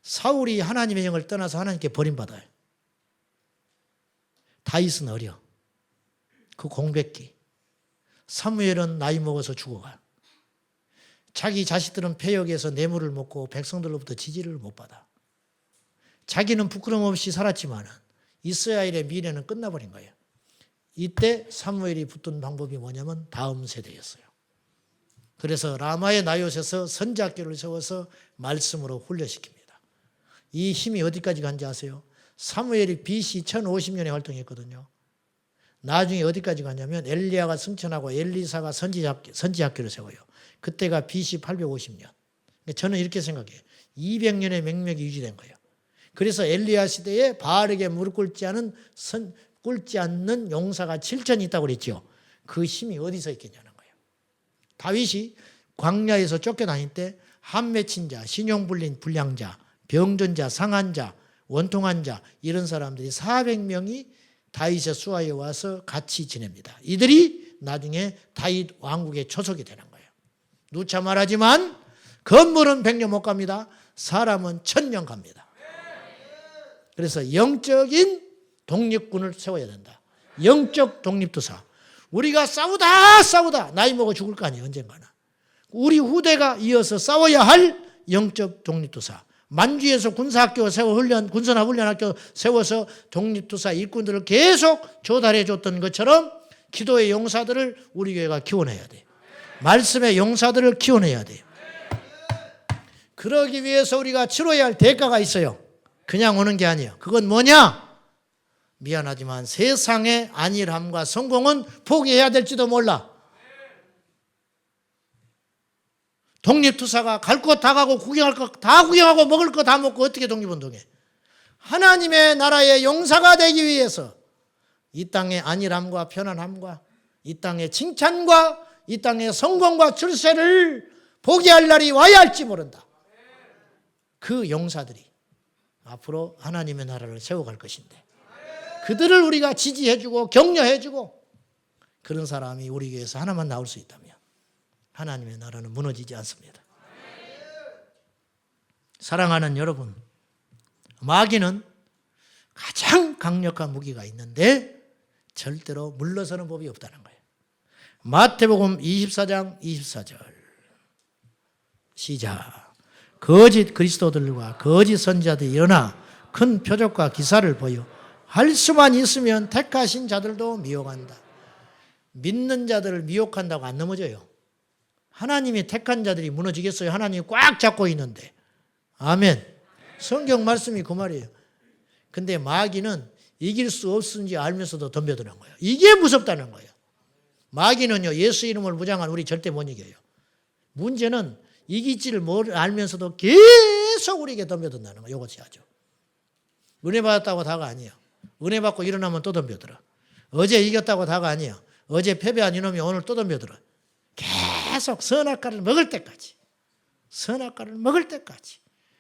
사울이 하나님의 영을 떠나서 하나님께 버림받아요. 다윗은 어려. 그 공백기. 사무엘은 나이 먹어서 죽어가요. 자기 자식들은 폐역에서 뇌물을 먹고 백성들로부터 지지를 못 받아. 자기는 부끄럼 없이 살았지만 이스라엘의 미래는 끝나버린 거예요. 이때 사무엘이 붙든 방법이 뭐냐면 다음 세대였어요. 그래서 라마의 나요트에서 선지학교를 세워서 말씀으로 훈련시킵니다. 이 힘이 어디까지 간지 아세요? 사무엘이 BC 1050년에 활동했거든요. 나중에 어디까지 가냐면 엘리야가 승천하고 엘리사가 선지학교를 세워요. 그때가 BC 850년. 저는 이렇게 생각해요. 200년의 맹맥이 유지된 거예요. 그래서 엘리야 시대에 바알에게 무릎 꿇지 않는 용사가 7천이 있다고 그랬죠. 그 힘이 어디서 있겠냐는 거예요. 다윗이 광야에서 쫓겨다닐 때 한 맺힌 자, 신용불린 불량자, 병든 자, 상한 자, 원통한 자 이런 사람들이 400명이 다윗의 수하에 와서 같이 지냅니다. 이들이 나중에 다윗 왕국의 초석이 되는 거예요. 누차 말하지만 건물은 100년 못 갑니다. 사람은 1000년 갑니다. 그래서 영적인 독립군을 세워야 된다. 영적 독립투사. 우리가 싸우다 나이 먹어 죽을 거 아니에요. 언젠가는. 우리 후대가 이어서 싸워야 할 영적 독립투사. 만주에서 군사학교 군사나 훈련학교 세워서 독립투사 일꾼들을 계속 조달해 줬던 것처럼 기도의 용사들을 우리 교회가 키워내야 돼요. 말씀의 용사들을 키워내야 돼요. 그러기 위해서 우리가 치러야 할 대가가 있어요. 그냥 오는 게 아니에요. 그건 뭐냐? 미안하지만 세상의 안일함과 성공은 포기해야 될지도 몰라. 독립투사가 갈 곳 다 가고 구경할 것 다 구경하고 먹을 거 다 먹고 어떻게 독립운동해? 하나님의 나라의 용사가 되기 위해서 이 땅의 안일함과 편안함과 이 땅의 칭찬과 이 땅의 성공과 출세를 포기할 날이 와야 할지 모른다. 그 용사들이 앞으로 하나님의 나라를 세워갈 것인데 그들을 우리가 지지해주고 격려해주고 그런 사람이 우리 교회에서 하나만 나올 수 있다면 하나님의 나라는 무너지지 않습니다. 사랑하는 여러분, 마귀는 가장 강력한 무기가 있는데 절대로 물러서는 법이 없다는 거예요. 마태복음 24장 24절 시작. 거짓 그리스도들과 거짓 선지자들이 일어나 큰 표적과 기사를 보여 할 수만 있으면 택하신 자들도 미혹한다. 믿는 자들을 미혹한다고 안 넘어져요. 하나님이 택한 자들이 무너지겠어요? 하나님이 꽉 잡고 있는데. 아멘. 성경 말씀이 그 말이에요. 근데 마귀는 이길 수 없는지 알면서도 덤벼드는 거예요. 이게 무섭다는 거예요. 마귀는요, 예수 이름을 무장한 우리 절대 못 이겨요. 문제는 이기지를 알면서도 계속 우리에게 덤벼든다는 거예요. 이것이 아주. 은혜 받았다고 다가 아니에요. 은혜 받고 일어나면 또 덤벼들어. 어제 이겼다고 다가 아니에요. 어제 패배한 이놈이 오늘 또 덤벼들어. 계속 선악과를 먹을 때까지. 선악과를 먹을 때까지.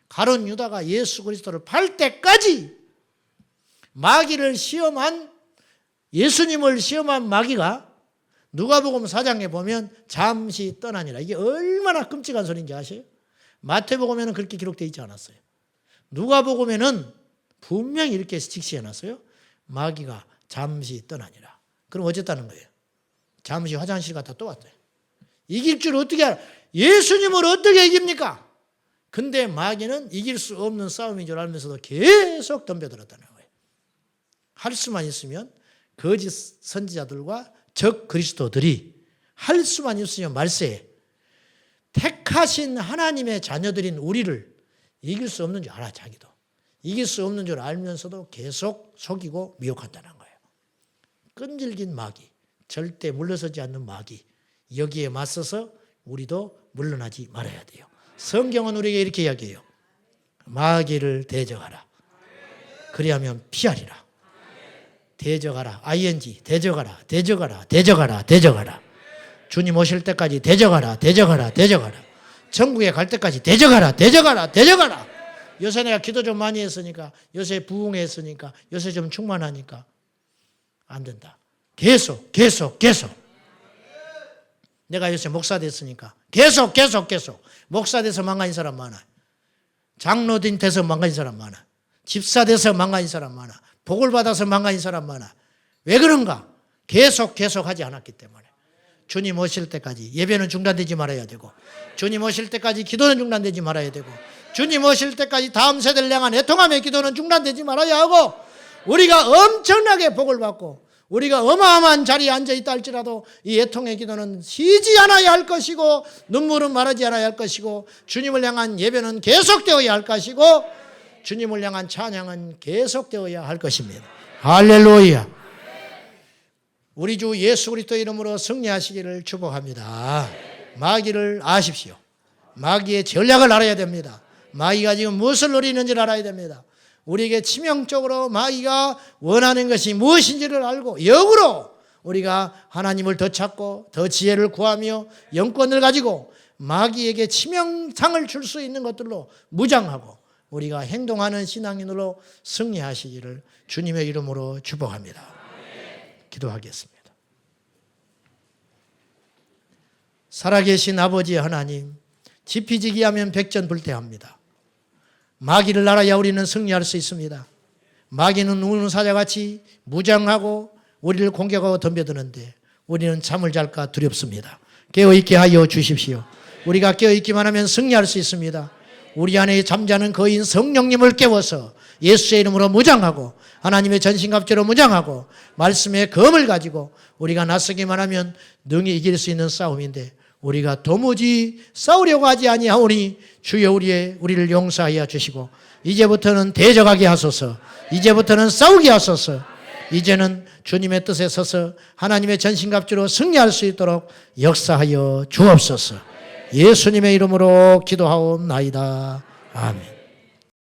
가룟 유다가 예수 그리스도를 팔 때까지 마귀를 시험한 예수님을 시험한 마귀가 누가복음 4장에 보면 잠시 떠나니라. 이게 얼마나 끔찍한 소리인지 아세요? 마태복음에는 그렇게 기록되어 있지 않았어요. 누가복음에는 분명히 이렇게 직시해놨어요. 마귀가 잠시 떠나니라. 그럼 어쨌다는 거예요? 잠시 화장실 갔다 또 왔대요. 이길 줄 어떻게 알아? 예수님을 어떻게 이깁니까? 근데 마귀는 이길 수 없는 싸움인 줄 알면서도 계속 덤벼들었다는 거예요. 할 수만 있으면 거짓 선지자들과 적 그리스도들이 할 수만 있으면 말세에 택하신 하나님의 자녀들인 우리를 이길 수 없는 줄 알아. 자기도. 이길 수 없는 줄 알면서도 계속 속이고 미혹한다는 거예요. 끈질긴 마귀, 절대 물러서지 않는 마귀, 여기에 맞서서 우리도 물러나지 말아야 돼요. 성경은 우리에게 이렇게 이야기해요. 마귀를 대적하라. 그리하면 피하리라. 대적하라. ing. 대적하라. 대적하라. 대적하라. 대적하라. 주님 오실 때까지 대적하라. 대적하라. 대적하라. 천국에 갈 때까지 대적하라. 대적하라. 대적하라. 요새 내가 기도 좀 많이 했으니까, 요새 부흥했으니까, 요새 좀 충만하니까 안 된다. 계속. 내가 요새 목사 됐으니까 계속. 목사 돼서 망가진 사람 많아. 장로된 돼서 망가진 사람 많아. 집사 돼서 망가진 사람 많아. 복을 받아서 망가진 사람 많아. 왜 그런가? 계속 하지 않았기 때문에. 주님 오실 때까지 예배는 중단되지 말아야 되고, 주님 오실 때까지 기도는 중단되지 말아야 되고, 주님 오실 때까지 다음 세대를 향한 애통함의 기도는 중단되지 말아야 하고, 우리가 엄청나게 복을 받고 우리가 어마어마한 자리에 앉아있다 할지라도 이 애통의 기도는 쉬지 않아야 할 것이고, 눈물은 마르지 않아야 할 것이고, 주님을 향한 예배는 계속되어야 할 것이고, 주님을 향한 찬양은 계속되어야 할 것입니다. 할렐루야. 우리 주 예수 그리스도 이름으로 승리하시기를 축복합니다. 마귀를 아십시오. 마귀의 전략을 알아야 됩니다. 마귀가 지금 무엇을 노리는지를 알아야 됩니다. 우리에게 치명적으로 마귀가 원하는 것이 무엇인지를 알고 역으로 우리가 하나님을 더 찾고 더 지혜를 구하며 영권을 가지고 마귀에게 치명상을 줄 수 있는 것들로 무장하고 우리가 행동하는 신앙인으로 승리하시기를 주님의 이름으로 축복합니다. 기도하겠습니다. 살아계신 아버지 하나님, 지피지기하면 백전불태합니다. 마귀를 알아야 우리는 승리할 수 있습니다. 마귀는 우는 사자같이 무장하고 우리를 공격하고 덤벼드는데 우리는 잠을 잘까 두렵습니다. 깨어있게 하여 주십시오. 우리가 깨어있기만 하면 승리할 수 있습니다. 우리 안에 잠자는 거인 성령님을 깨워서 예수의 이름으로 무장하고 하나님의 전신갑주로 무장하고 말씀의 검을 가지고 우리가 나서기만 하면 능히 이길 수 있는 싸움인데 우리가 도무지 싸우려고 하지 아니하오니 주여 우리를 용서하여 주시고 이제부터는 대적하게 하소서. 이제부터는 싸우게 하소서. 이제는 주님의 뜻에 서서 하나님의 전신갑주로 승리할 수 있도록 역사하여 주옵소서. 예수님의 이름으로 기도하옵나이다. 아멘.